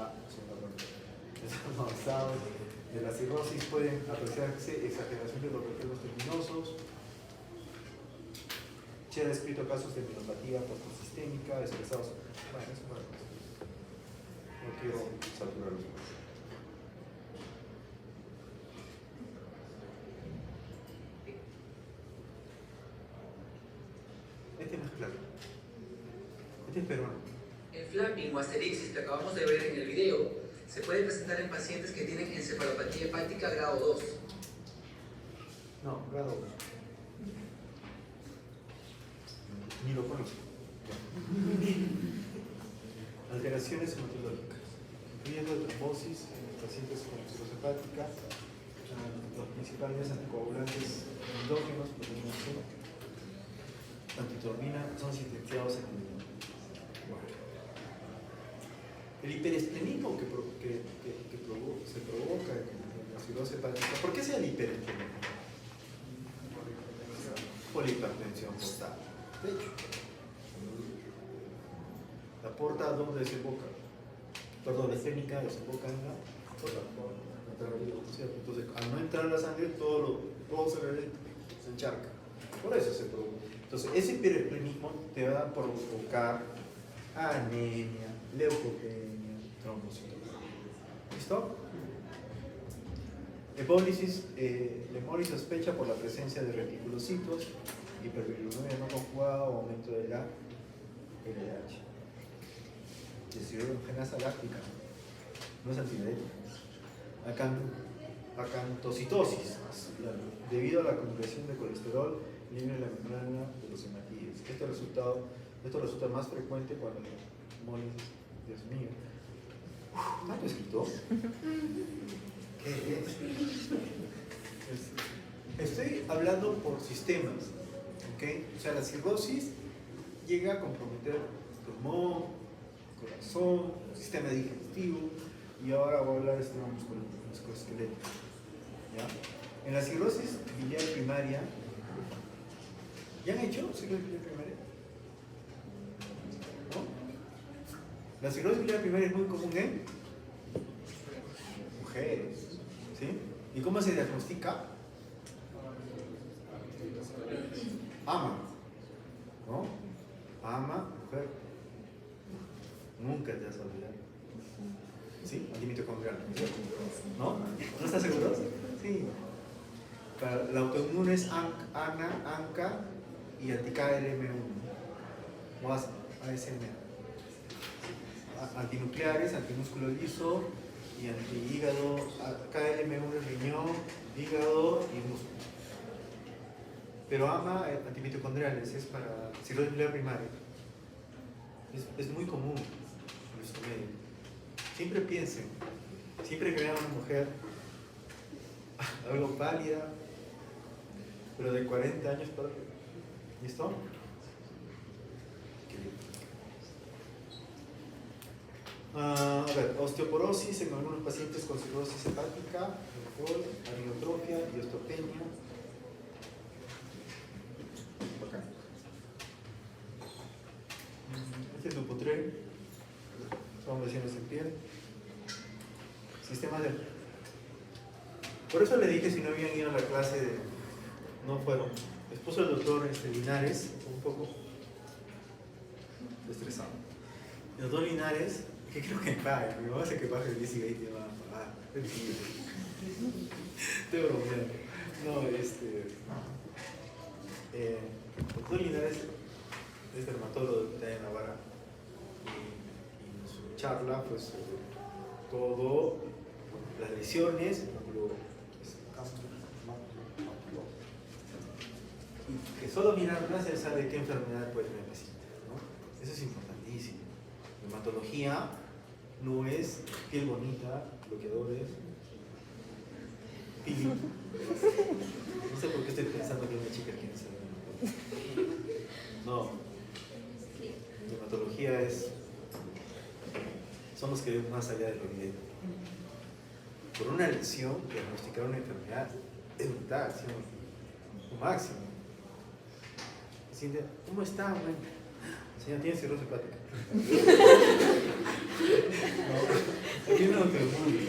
avanzados de la cirrosis pueden apreciarse exageración de los reflejos terminosos. Se ha descrito casos de mielopatía postsistémica expresados. Bueno, eso para no quiero saturar los ojos. Este no es claro. Este es peruano. El flapping o asterixis que acabamos de ver en el video se puede presentar en pacientes que tienen encefalopatía hepática grado 2. No, grado 1. Ni lo conozco. Alteraciones hematológicas. Riesgo de trombosis en pacientes con cirrosis hepática. Los principales anticoagulantes endógenos, proteína C, antiturbina, son sintetizados en el riñón. El hiperestrenismo se provoca en la cirrosis hepática. ¿Por qué sea el hiperestrenismo? Por la hipertensión portal. De hecho, la porta donde desemboca, perdón, la escénica desemboca en la ¿cierto? Entonces, al no entrar la sangre, todo se encharca. Por eso se provoca. Entonces, ese hiperestrenismo te va a provocar anemia, leucopenia, trombocitopenia. ¿Listo? Hemólisis sospecha por la presencia de reticulocitos, hiperbilirubinemia no conjugada o aumento de la LDH. Deshidrogenasa láctica, no es antidiabética. Acantocitosis, debido a la acumulación de colesterol libre en la membrana de los hematíes. Esto resulta más frecuente cuando la hemólisis, Dios mío. ¿Tanto escrito? ¿Qué es? Estoy hablando por sistemas, ¿ok? O sea, la cirrosis llega a comprometer pulmón, corazón, sistema digestivo, y ahora voy a hablar de sistema musculoesquelético. ¿Ya? En la cirrosis biliar primaria, ¿ya han hecho cirrosis biliar primaria? ¿No? La cirrosis biliar primaria es muy común en mujeres, ¿sí? ¿Y cómo se diagnostica? AMA, ¿no? AMA, mujer. Nunca te vas a olvidar. ¿Sí? Antimitocondrial, ¿no? ¿No estás seguro? Sí. Para la autoinmune es ANCA y anti-KLM1 o ASM. Antinucleares, antimúsculo liso y anti-hígado, KLM1 es riñón, hígado y músculo. Pero AMA, antimitocondriales, es para cirrosis biliar primaria. Es muy común en nuestro medio. Siempre piensen, siempre que vean a una mujer algo pálida, pero de 40 años para arriba. ¿Listo? A ver, osteoporosis en algunos pacientes con cirrosis hepática, alcohol, aminotrofia y osteopenia. Acá. Este es Dupuytren, son lesiones en piel. Sistema de... Por eso le dije si no habían ido a la clase de... No fueron. Les puso el doctor Linares, un poco estresado. El doctor Linares, que creo que paga, mi mamá hace que baje el 10 y 20 va a pagar. Estoy bromeando. No, el doctor Linares es dermatólogo de Navarra y en su charla, pues, sobre todo las lesiones, y que solo mirarlas él sabe qué enfermedad puede tener el paciente, ¿no? Eso es importantísimo. Dermatología no es piel bonita, bloqueadores, peeling. No sé por qué estoy pensando que una chica quiere ser dermatóloga. No. Dermatología es... Son los que ven más allá de lo evidente. Por una lesión, diagnosticar una enfermedad es brutal, ¿sí? Lo máximo. ¿Cómo está, güey? Señor, tiene cirrosis hepática. No, aquí no te mundo.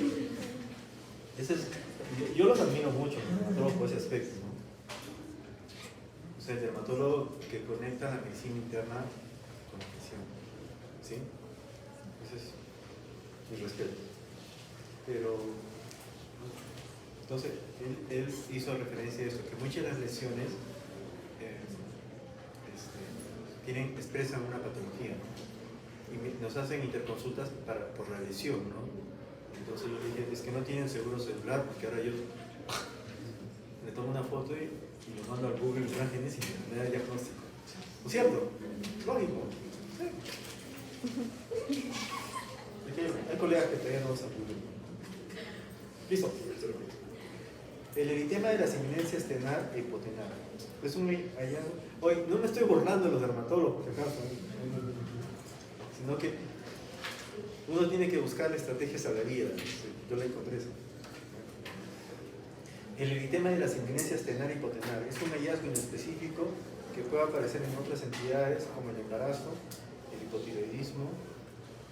Yo los admiro mucho, ¿no? Por ese aspecto, ¿no? O sea, el dermatólogo que conecta la medicina interna con la fisión, ¿sí? Ese es mi respeto. Pero, entonces, él hizo referencia a esto, que muchas de las lesiones expresan una patología, ¿no? Y nos hacen interconsultas por la lesión, ¿no? Entonces yo dije, es que no tienen seguro celular, porque ahora yo le tomo una foto y lo mando al Google Imágenes y me da el diagnóstico. ¿No es cierto? Lógico. Sí. Hay colegas que todavía no usan Google. Listo. El eritema de las eminencias tenar e hipotenar. Es un hallazgo. Hoy no me estoy burlando de los dermatólogos, por acaso, sino que uno tiene que buscar estrategias a la vida. Yo la encontré eso. El eritema de las eminencias tenar e hipotenar es un hallazgo inespecífico que puede aparecer en otras entidades como el embarazo, el hipotiroidismo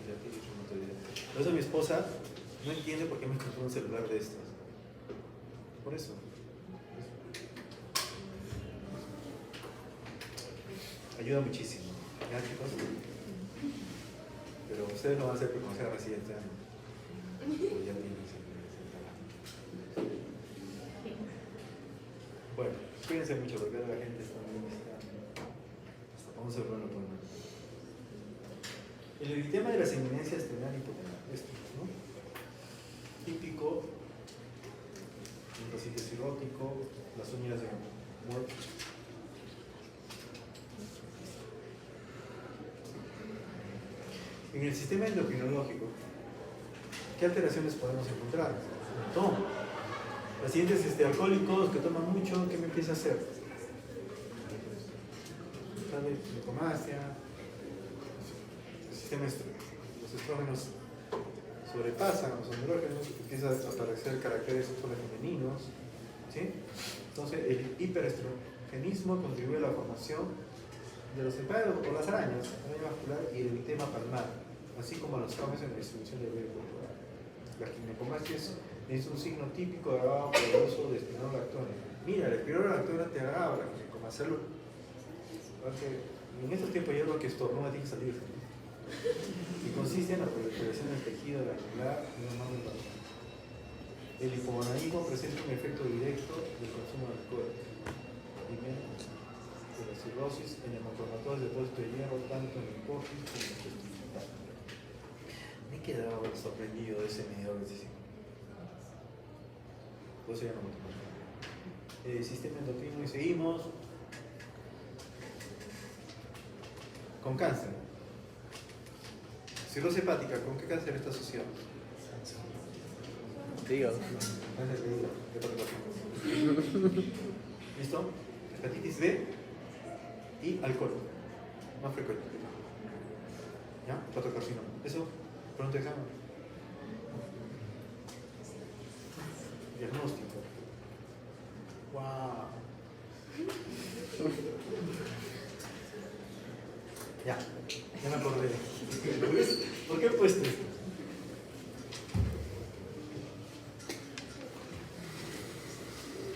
y la artritis reumatoidea. Por eso mi esposa no entiende por qué me encontró un celular de estos. Por eso. Ayuda muchísimo. ¿Ya, chicos? Pero ustedes lo van a hacer porque no sea residente. Ya tienen. Bueno, cuídense mucho porque la gente está muy lista. Hasta vamos a verlo por más. El eritema de las eminencias tenar y hipotenar. Esto, ¿no? Típico. Un paciente cirrótico, las uñas de muerte. En el sistema endocrinológico, ¿qué alteraciones podemos encontrar? Un montón. Pacientes alcohólicos que toman mucho, ¿qué me empieza a hacer? Ginecomastia, el sistema los estrógenos sobrepasan los andrógenos, empiezan a aparecer caracteres sexuales femeninos, ¿sí? Entonces el hiperestrogenismo contribuye a la formación de los empados o las arañas, araña vascular y el eritema palmar, así como los cambios en la distribución del vello corporal. La ginecomastia es un signo típico de agravado por el uso de espironolactona. Mira, la espironolactona te agrava la ginecomastia, porque en estos tiempos yo creo que estornuda tiene que salir. Y consiste en la proliferación del tejido glandular y una mano palmar. El hipogonadismo presenta un efecto directo del consumo de alcohol. Primero, de la cirrosis en hemocromatosis de depósito de hierro, tanto en el hipófisis como en el intestino. Me he quedado sorprendido de ese medidor de decisión. Pues ya no me tomo. Sistema endocrino y seguimos con cáncer. Cirrosis hepática, ¿con qué cáncer está asociado? Hígado. Cáncer de hígado. ¿Listo? Hepatitis B y alcohol. Más frecuente. ¿Ya? Hepatocarcinoma. Eso Pronto examen. Diagnóstico. Wow. Ya me acordé. ¿Por qué he puesto esto?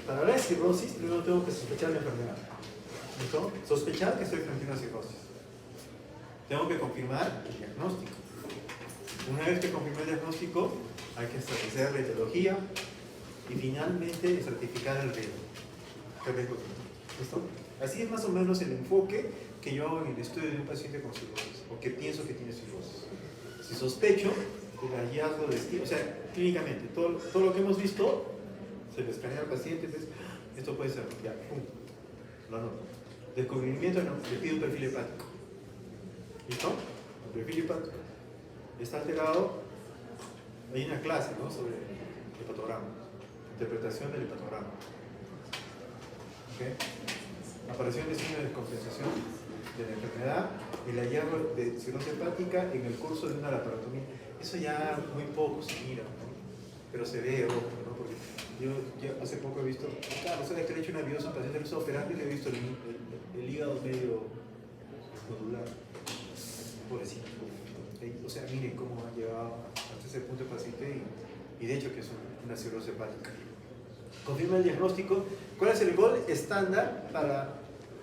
Para hablar de cirrosis, primero tengo que sospechar la enfermedad. ¿Listo? Sospechar que estoy frente a una cirrosis. Tengo que confirmar el diagnóstico. Una vez que confirmé el diagnóstico, hay que establecer la etiología y finalmente certificar el riesgo. ¿Qué riesgo tiene? ¿Listo? Así es más o menos el enfoque que yo hago en el estudio de un paciente con cirrosis, o que pienso que tiene cirrosis. Si sospecho el hallazgo de estilo, o sea, clínicamente, todo lo que hemos visto, se le escanea al paciente, entonces, esto puede ser, ya, pum, lo anoto. Descubrimiento, no, le pido un perfil hepático. ¿Listo? El perfil hepático está alterado. Hay una clase, ¿no?, sobre hepatograma, interpretación del hepatograma. ¿Okay? Aparición de signos de descompensación de la enfermedad, el hallazgo de cirrosis hepática en el curso de una laparotomía. Eso ya muy poco se mira, ¿no? Pero se ve, ojo, ¿no? Porque yo hace poco he visto, claro, ¿sabes que le he hecho una biopsia a un paciente que está operando y le he visto el hígado medio nodular? Pobrecito. O sea, miren cómo han llegado hasta ese punto el paciente y de hecho que es una cirrosis hepática. Confirma el diagnóstico. ¿Cuál es el gol estándar para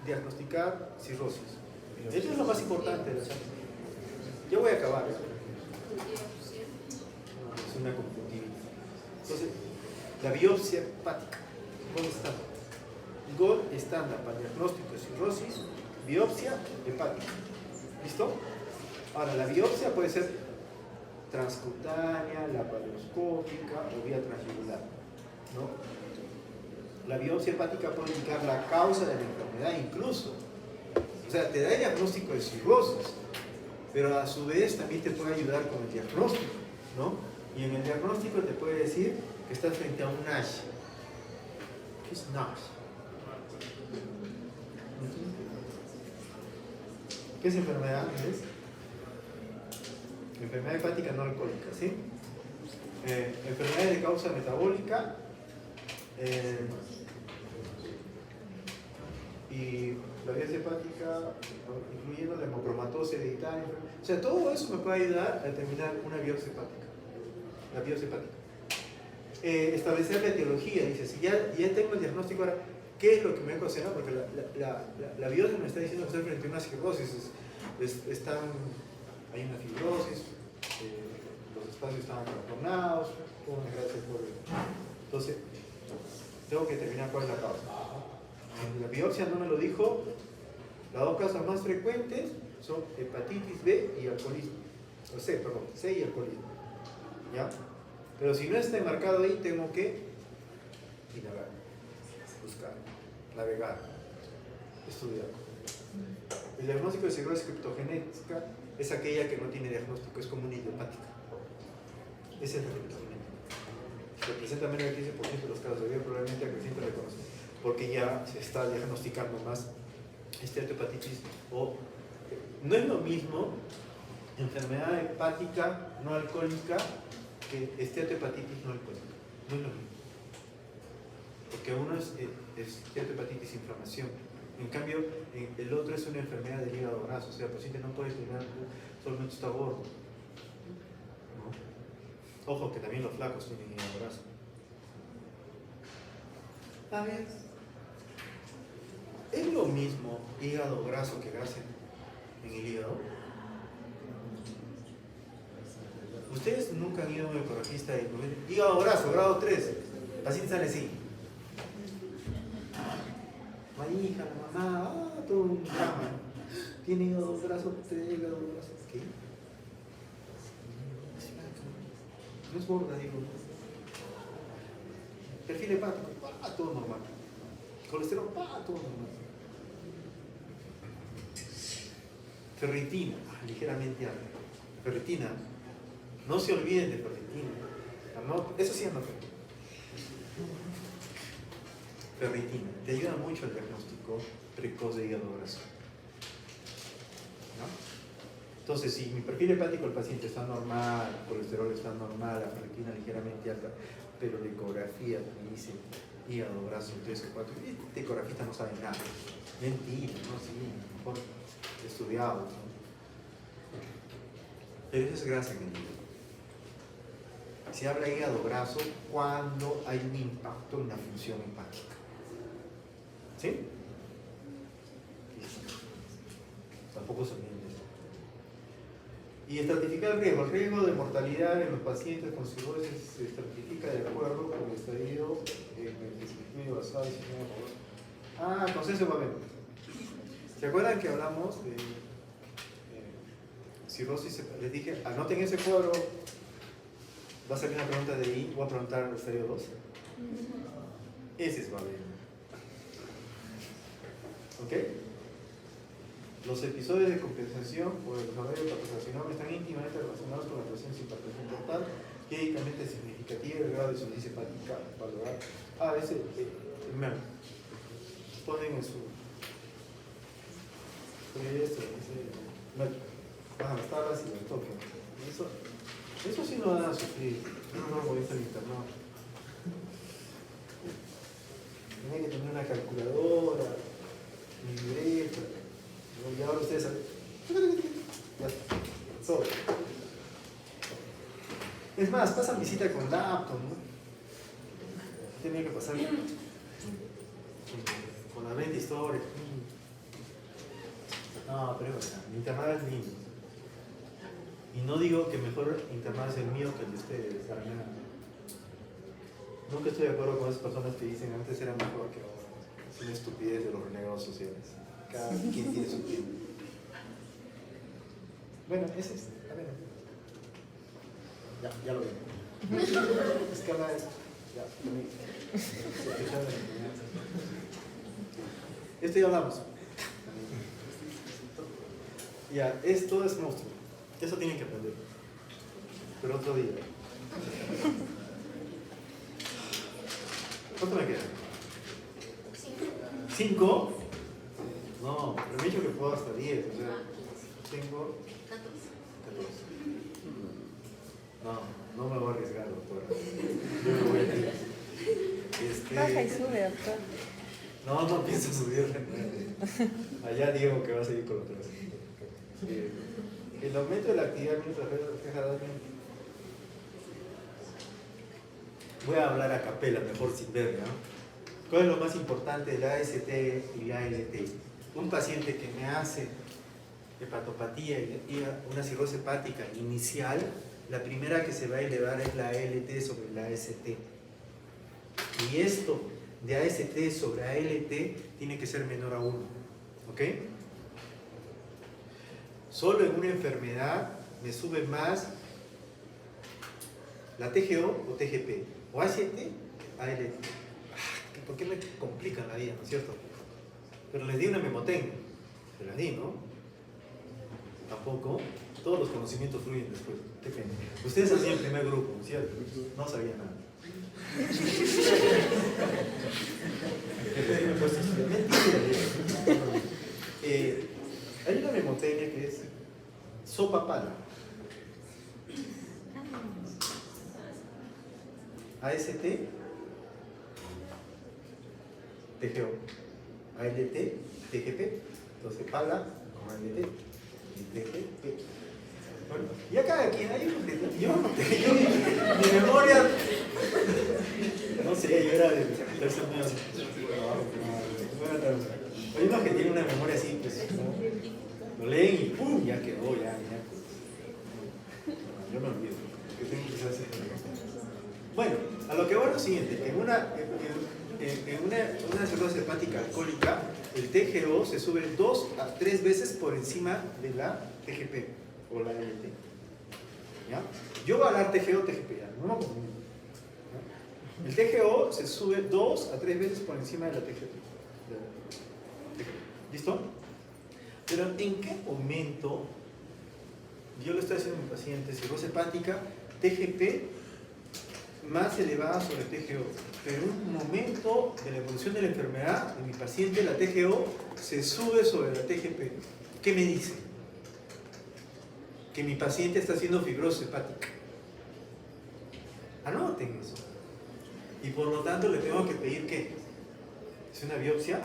diagnosticar cirrosis? Esto es lo más importante de la charla. Yo voy a acabar. No, es una conjuntivitis. Entonces, la biopsia hepática. Gol estándar. Gol estándar para diagnóstico de cirrosis, biopsia hepática. ¿Listo? Ahora, la biopsia puede ser transcutánea, laparoscópica o vía transjugular, ¿no? La biopsia hepática puede indicar la causa de la enfermedad incluso. O sea, te da el diagnóstico de cirrosis, pero a su vez también te puede ayudar con el diagnóstico, ¿no? Y en el diagnóstico te puede decir que estás frente a un NASH. ¿Qué es NASH? ¿Qué es enfermedad? ¿Ves? Enfermedad hepática no alcohólica, ¿sí? Enfermedades de causa metabólica y la biopsia hepática, incluyendo la hemocromatosis hereditaria. O sea, todo eso me puede ayudar a determinar una biopsia hepática. La biopsia hepática. Establecer la etiología, dice, si ya tengo el diagnóstico, ahora, ¿qué es lo que me va a ocasionar? Porque la biopsia me está diciendo que estoy frente a una cirrosis. Hay una fibrosis, los espacios están trastornados, gracias por el... Entonces, tengo que determinar cuál es la causa. La biopsia no me lo dijo. Las dos causas más frecuentes son hepatitis B y alcoholismo. C y alcoholismo. ¿Ya? Pero si no está enmarcado ahí, tengo que indagar, buscar, navegar, estudiar. El diagnóstico de cirrosis criptogenética es aquella que no tiene diagnóstico, es como una idiopática. Esa es la criptogenética. Representa menos del 15% de los casos de vida, probablemente al creciente reconoce, porque ya se está diagnosticando más esteatohepatitis o... No es lo mismo enfermedad hepática no alcohólica que esteatohepatitis no alcohólica. No es lo mismo. Porque uno es esteatohepatitis inflamación. En cambio, el otro es una enfermedad del hígado graso. O sea, el paciente no puede tener, solamente está gordo. ¿No? Ojo, que también los flacos tienen hígado graso. A ver, ¿es lo mismo hígado graso que grasa en el hígado? Ustedes nunca han ido a un ecologista y hígado graso, grado 3. El paciente sale así. La hija, la mamá, todo un drama. Tiene hígado graso, hígado graso. ¿Qué? No es gorda, digo. Perfil hepático, todo normal. Colesterol, todo normal. Ferritina, ligeramente alta. Ferritina, no se olviden de ferritina. Eso sí anoten. Ferritina, te ayuda mucho al diagnóstico precoz de hígado graso. ¿No? Entonces, si mi perfil hepático del paciente está normal, el colesterol está normal, la ferritina ligeramente alta, pero la ecografía me dice hígado graso 3 o 4, y este ecografista no sabe nada. Mentira, ¿no? Sí, mejor estudiado, ¿no? Pero eso es grasa en el hígado. Se habla de hígado graso cuando hay un impacto en la función hepática. ¿Sí? Tampoco se olviden de eso. Y estratificar el riesgo. El riesgo de mortalidad en los pacientes con cirrosis se estratifica de acuerdo con el estadio en el estudio basado en consenso va a ver. ¿Se acuerdan que hablamos de cirrosis? Les dije, anoten ese cuadro. Va a salir una pregunta de ahí. Voy a preguntar el estadio 2. Ese es Babel. ¿Ok? Los episodios de compensación por el desarrollo captacional están íntimamente relacionados con la presencia de hipertensión portal, clínicamente significativa y el grado de insuficiencia hepática valorar. Ese primero. Ponen en su. Bajan las tablas y las tocan. Eso sí no van a sufrir. No lo voy a estar internado. Tienen que tener una calculadora, mi libreta. Y ahora ustedes saben. Ya está. Todo. Es más, pasan visita con laptop, ¿no? Tienen que pasar con la 20 historias. No, pero mi internado es lindo. Y no digo que mejor internado es el mío que el de ustedes, para nada. Nunca estoy de acuerdo con esas personas que dicen antes era mejor que ahora. Es una estupidez de los renegados sociales. Cada quien tiene su tiempo. Bueno, ese es. A ver. Ya lo veo. Escala es. Ya, esto ya hablamos. Ya, esto es monstruo. Eso tienen que aprender. Pero otro día. ¿Cuánto me queda? 5. No, pero me he dicho que puedo hasta 10. O sea, tengo 14. No me voy a arriesgar, doctora. Yo me voy a tirar. Baja y sube, doctor. No pienso subir. Allá Diego que va a seguir con los tres. El aumento de la actividad mientras voy a hablar a capela, mejor sin ver, ¿no? ¿Cuál es lo más importante de la AST y la ALT? Un paciente que me hace hepatopatía y una cirrosis hepática inicial, la primera que se va a elevar es la ALT sobre la AST. Y esto de AST sobre ALT tiene que ser menor a 1. ¿Ok? Solo en una enfermedad me sube más la TGO o TGP, o AST, ALT. ¿Por qué me complican la vida, no es cierto? Pero les di una memoten, se las di, ¿no? Tampoco, todos los conocimientos fluyen después. Qué pena. Ustedes hacían el primer grupo, ¿cierto? No sabían nada. Hay una memotecnia que es sopa pala. AST, TGO, ALT, TGP, entonces pala con ALT y TGP. Bueno, y cada quien hay un mi memoria, no sé, yo era de tercer medio. Hay unos que tienen una memoria así, pues, ¿no? Lo leen y ¡pum! Ya quedó, ya. Yo me olvido, que tengo que hacer así. Bueno, a lo que va es lo siguiente, en una cirrosis hepática alcohólica, el TGO se sube 2 a 3 veces por encima de la TGP o la LT. ¿Ya? Yo voy a hablar TGO, TGP, ya, no me confundo. El TGO se sube 2 a 3 veces por encima de la TGP. ¿Listo? Pero ¿en qué momento yo lo estoy haciendo a mi paciente cirrosis hepática, TGP más elevada sobre TGO? Pero en un momento de la evolución de la enfermedad de mi paciente, la TGO se sube sobre la TGP. ¿Qué me dice? que mi paciente está haciendo fibrosis hepática. Anoten eso. Y por lo tanto le tengo que pedir ¿qué? ¿Es una biopsia?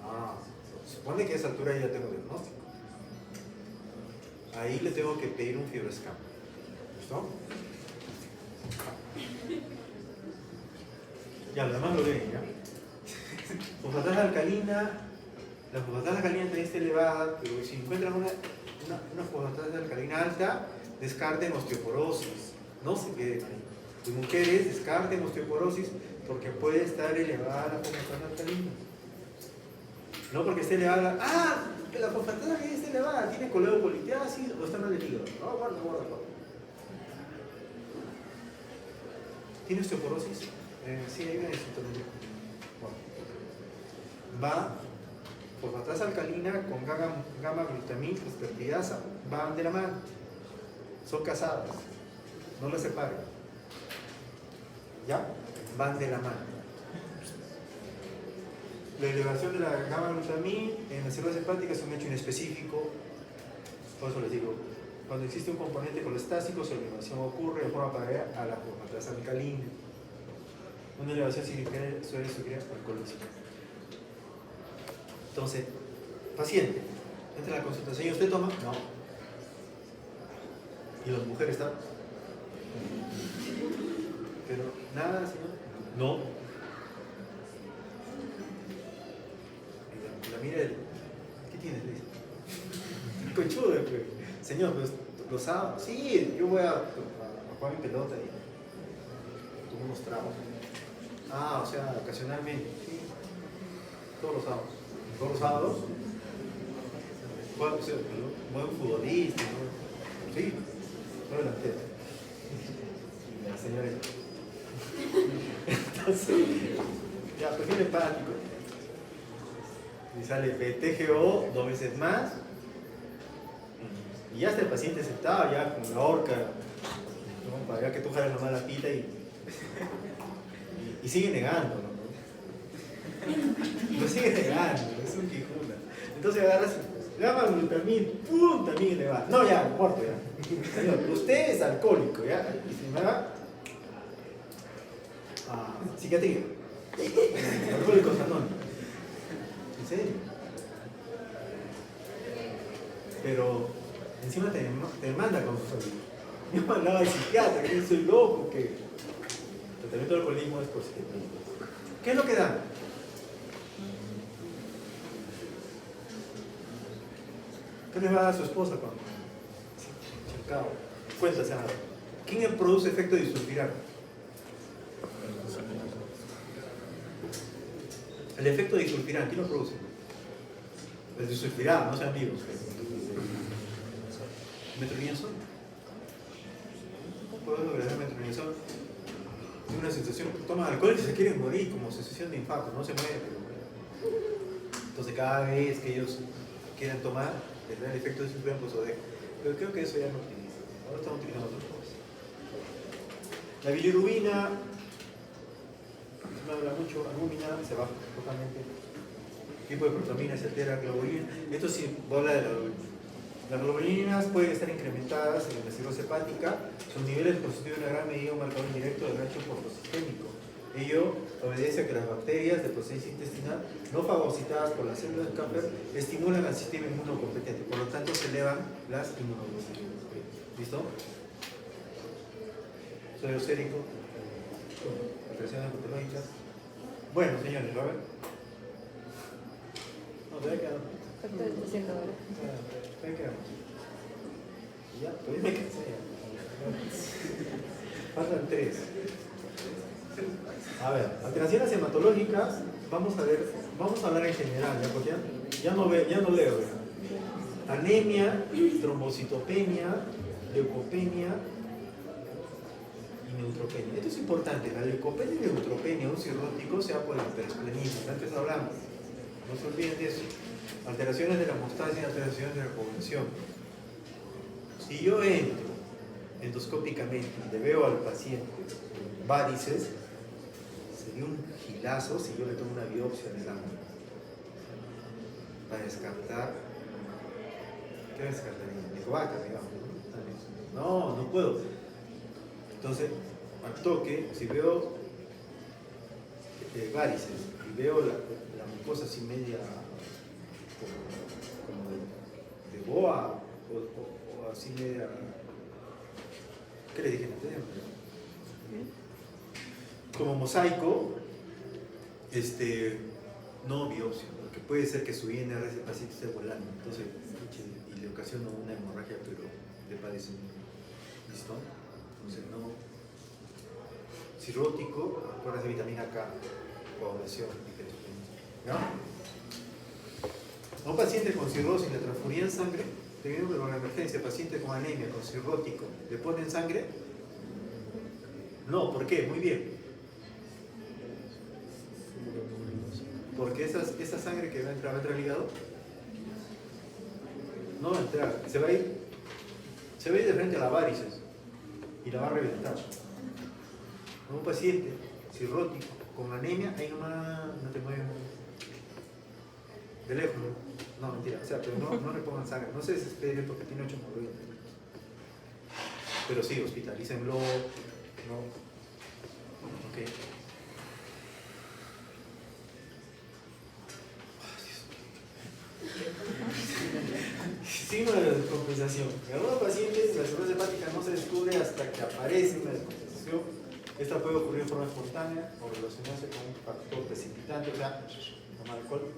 Ah, supone que a esa altura ya tengo diagnóstico. Ahí le tengo que pedir un fibroscan. ¿Listo? Ya, lo demás lo ven, ¿ya? Fosfatasa alcalina. La fosfatasa alcalina también está elevada, pero si encuentran una fosfatasa alcalina alta, descarten osteoporosis. No se queden ahí. Las mujeres descarten osteoporosis porque puede estar elevada la fosfatasa alcalina. No porque esté elevada. ¡Ah! La fosfatasa alcalina está elevada. ¿Tiene coleopolitiasis o está mal el hígado? No, guarda. ¿Tiene osteoporosis? Sí, hay una sintomatología. Bueno. Va fosfatasa alcalina con gamma-glutamina, aspartidasa, van de la mano. Son casadas. No las separen. ¿Ya? Van de la mano. La elevación de la gamma-glutamina en las células hepáticas es un hecho inespecífico. Por eso les digo, cuando existe un componente colestásico, su elevación ocurre de forma paralela a la fosfatasa alcalina. Una elevación significativa suele sugerir alcoholismo. Entonces, paciente, entra a la consultación y ¿usted toma? No. ¿Y las mujeres están? Pero nada, señor. No. Y la mira, ¿qué tienes? Le dice. Conchudo, pues. Señor, pues, los sábados. Sí, yo voy a jugar mi pelota y tomo unos tragos. Ah, o sea, ocasionalmente. Sí. Todos los sábados. Todos los sábados. Buen futbolista, ¿no? Sí, no delantero. Y la señora. Entonces, ya, perfil hepático. Y sale PTGO 2 veces más. Y ya está el paciente sentado, ya con la horca, ¿no? Para ya que tú jales nomás la pita y sigue negando, ¿no? Lo sigue negando, es un quijuna. Entonces agarras gamma-glutamina, ¡pum! También le va. No, ya, muerto ya. Señor, usted es alcohólico, ¿ya? Y se me va a psiquiatría. Alcohólicos anónimos. ¿En serio? Pero encima te manda con su familia. Yo mandaba al psiquiatra, que yo soy loco, que el tratamiento del alcoholismo es por psiquiatría. ¿Qué es lo que dan? ¿Qué le va a dar a su esposa cuando? Chacao. Cuéntase nada. ¿Quién produce efecto disulfiram? El efecto disulfiram, ¿quién lo produce? El disulfiram, no sean vivos. ¿Metronidazol? ¿Puedo lograr metronidazol? Tiene una sensación, toman alcohol y se quieren morir, como sensación de infarto, no se muere, pero muere. Entonces cada vez que ellos quieran tomar, les da el efecto de disulfiram, pues lo dejan. Pero creo que eso ya no utiliza. Ahora estamos utilizando otras cosas. La bilirrubina, se me habla mucho, albúmina, se baja totalmente. El tipo de proteína se altera, globulina. Esto sí, bola de la globulina. Las globulinas pueden estar incrementadas en la cirrosis hepática. Sus niveles constituyen una gran medida un marcador indirecto del ancho portosistémico. Ello obedece a que las bacterias de procedencia intestinal no fagocitadas por las células de Kaplan estimulan al sistema inmunocompetente. Por lo tanto, se elevan las inmunoglobulinas. ¿Listo? Sodio sérico, alteraciones patológicas. Bueno, señores, Robert. No, todavía quedamos. ¿Cuánto está haciendo ahora? Todavía quedamos. Ya, todavía me cansé ya. Faltan 3. A ver, alteraciones hematológicas, vamos a hablar en general, ¿ya? Porque ya no leo. ¿Ya? Anemia, trombocitopenia, leucopenia y neutropenia. Esto es importante, la leucopenia y neutropenia, un cirrótico, sea por hiperesplenismo. Antes hablamos, no se olviden de eso. Alteraciones de la hemostasia y alteraciones de la coagulación. Si yo entro endoscópicamente y le veo al paciente varices, sería un gilazo si yo le tomo una biopsia de sangre para descartar ¿Qué me descartaría? Nicovaca, digamos. No, no puedo. Entonces, al toque, si veo varices y veo la mucosa así media como de boa o así media. ¿Qué le dije? Como mosaico, no biopsia, porque puede ser que su INR ese paciente esté volando, entonces, y le ocasiona una hemorragia, pero le padece un listón, entonces no. Cirrótico, acuérdense de vitamina K, coagulación, ¿no? A un paciente con cirrosis le transfurían sangre, teniendo una emergencia, paciente con anemia, con cirrótico, ¿le ponen sangre? No, ¿por qué? Muy bien. Porque esa sangre que va a entrar al hígado no va a entrar, se va a ir de frente a la varices y la va a reventar. Con un paciente cirrótico con anemia, ahí nomás no te mueven de lejos, no, mentira, o sea, pero no le pongan sangre, no se desesperen porque tiene 8 hemorroides. Pero sí, hospitalícenlo, ¿no? Ok. Signo de descompensación. En algunos pacientes la cirrosis hepática no se descubre hasta que aparece una descompensación. Esta puede ocurrir de forma espontánea o relacionarse con un factor precipitante, o sea, tomar alcohol.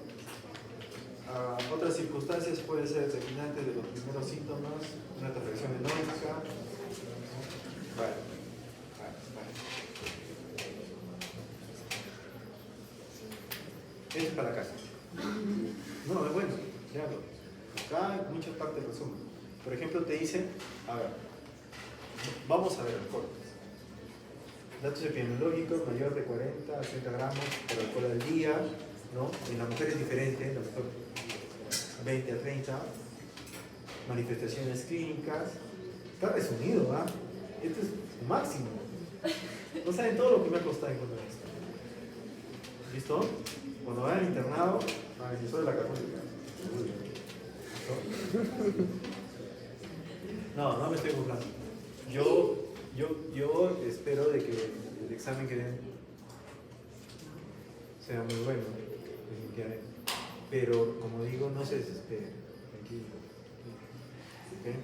Otras circunstancias pueden ser determinantes de los primeros síntomas, una transacción enórica. Vale. Es para casa. No, es bueno, claro. Acá en muchas partes resumen. Por ejemplo, te dicen, a ver, vamos a ver el corte. Datos epidemiológicos, mayor de 40 a 60 gramos por alcohol al día, ¿no? En la mujer es diferente, en la mujer 20 a 30. Manifestaciones clínicas. Está resumido, ¿ah? Esto es lo máximo. No saben todo lo que me ha costado encontrar esto. ¿Listo? Cuando vayan al internado, yo soy de la católica. No me estoy burlando. Yo espero de que el examen que den sea muy bueno, definitivamente. Pero como digo, no se desesperen, tranquilo. ¿Okay?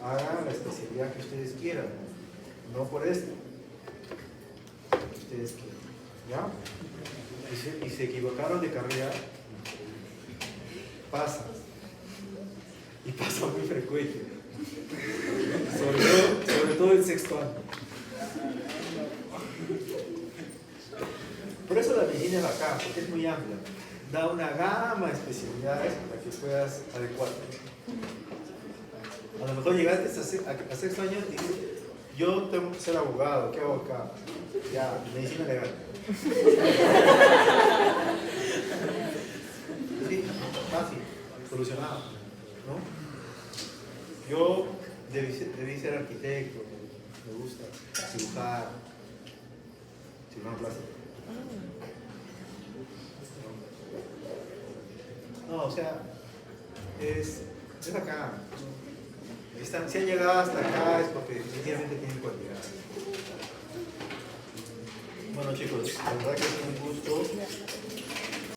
Hagan la especialidad que ustedes quieran, no por esto. Que ustedes quieran. ¿Ya? Y se equivocaron de carrera, pasa. Y pasa muy frecuente. Sobre todo el sexto año. Por eso la medicina es bacán, porque es muy amplia. Da una gama de especialidades para que puedas adecuarte. A lo mejor llegaste a sexto año y dices, yo tengo que ser abogado, ¿qué hago acá? Ya, medicina legal. Sí, fácil, solucionado, ¿no? Yo debí ser arquitecto, me gusta, cirujano plástico. No, o sea, es acá. Si han llegado hasta acá es porque definitivamente tienen cualidad. Bueno chicos, la verdad que es un gusto.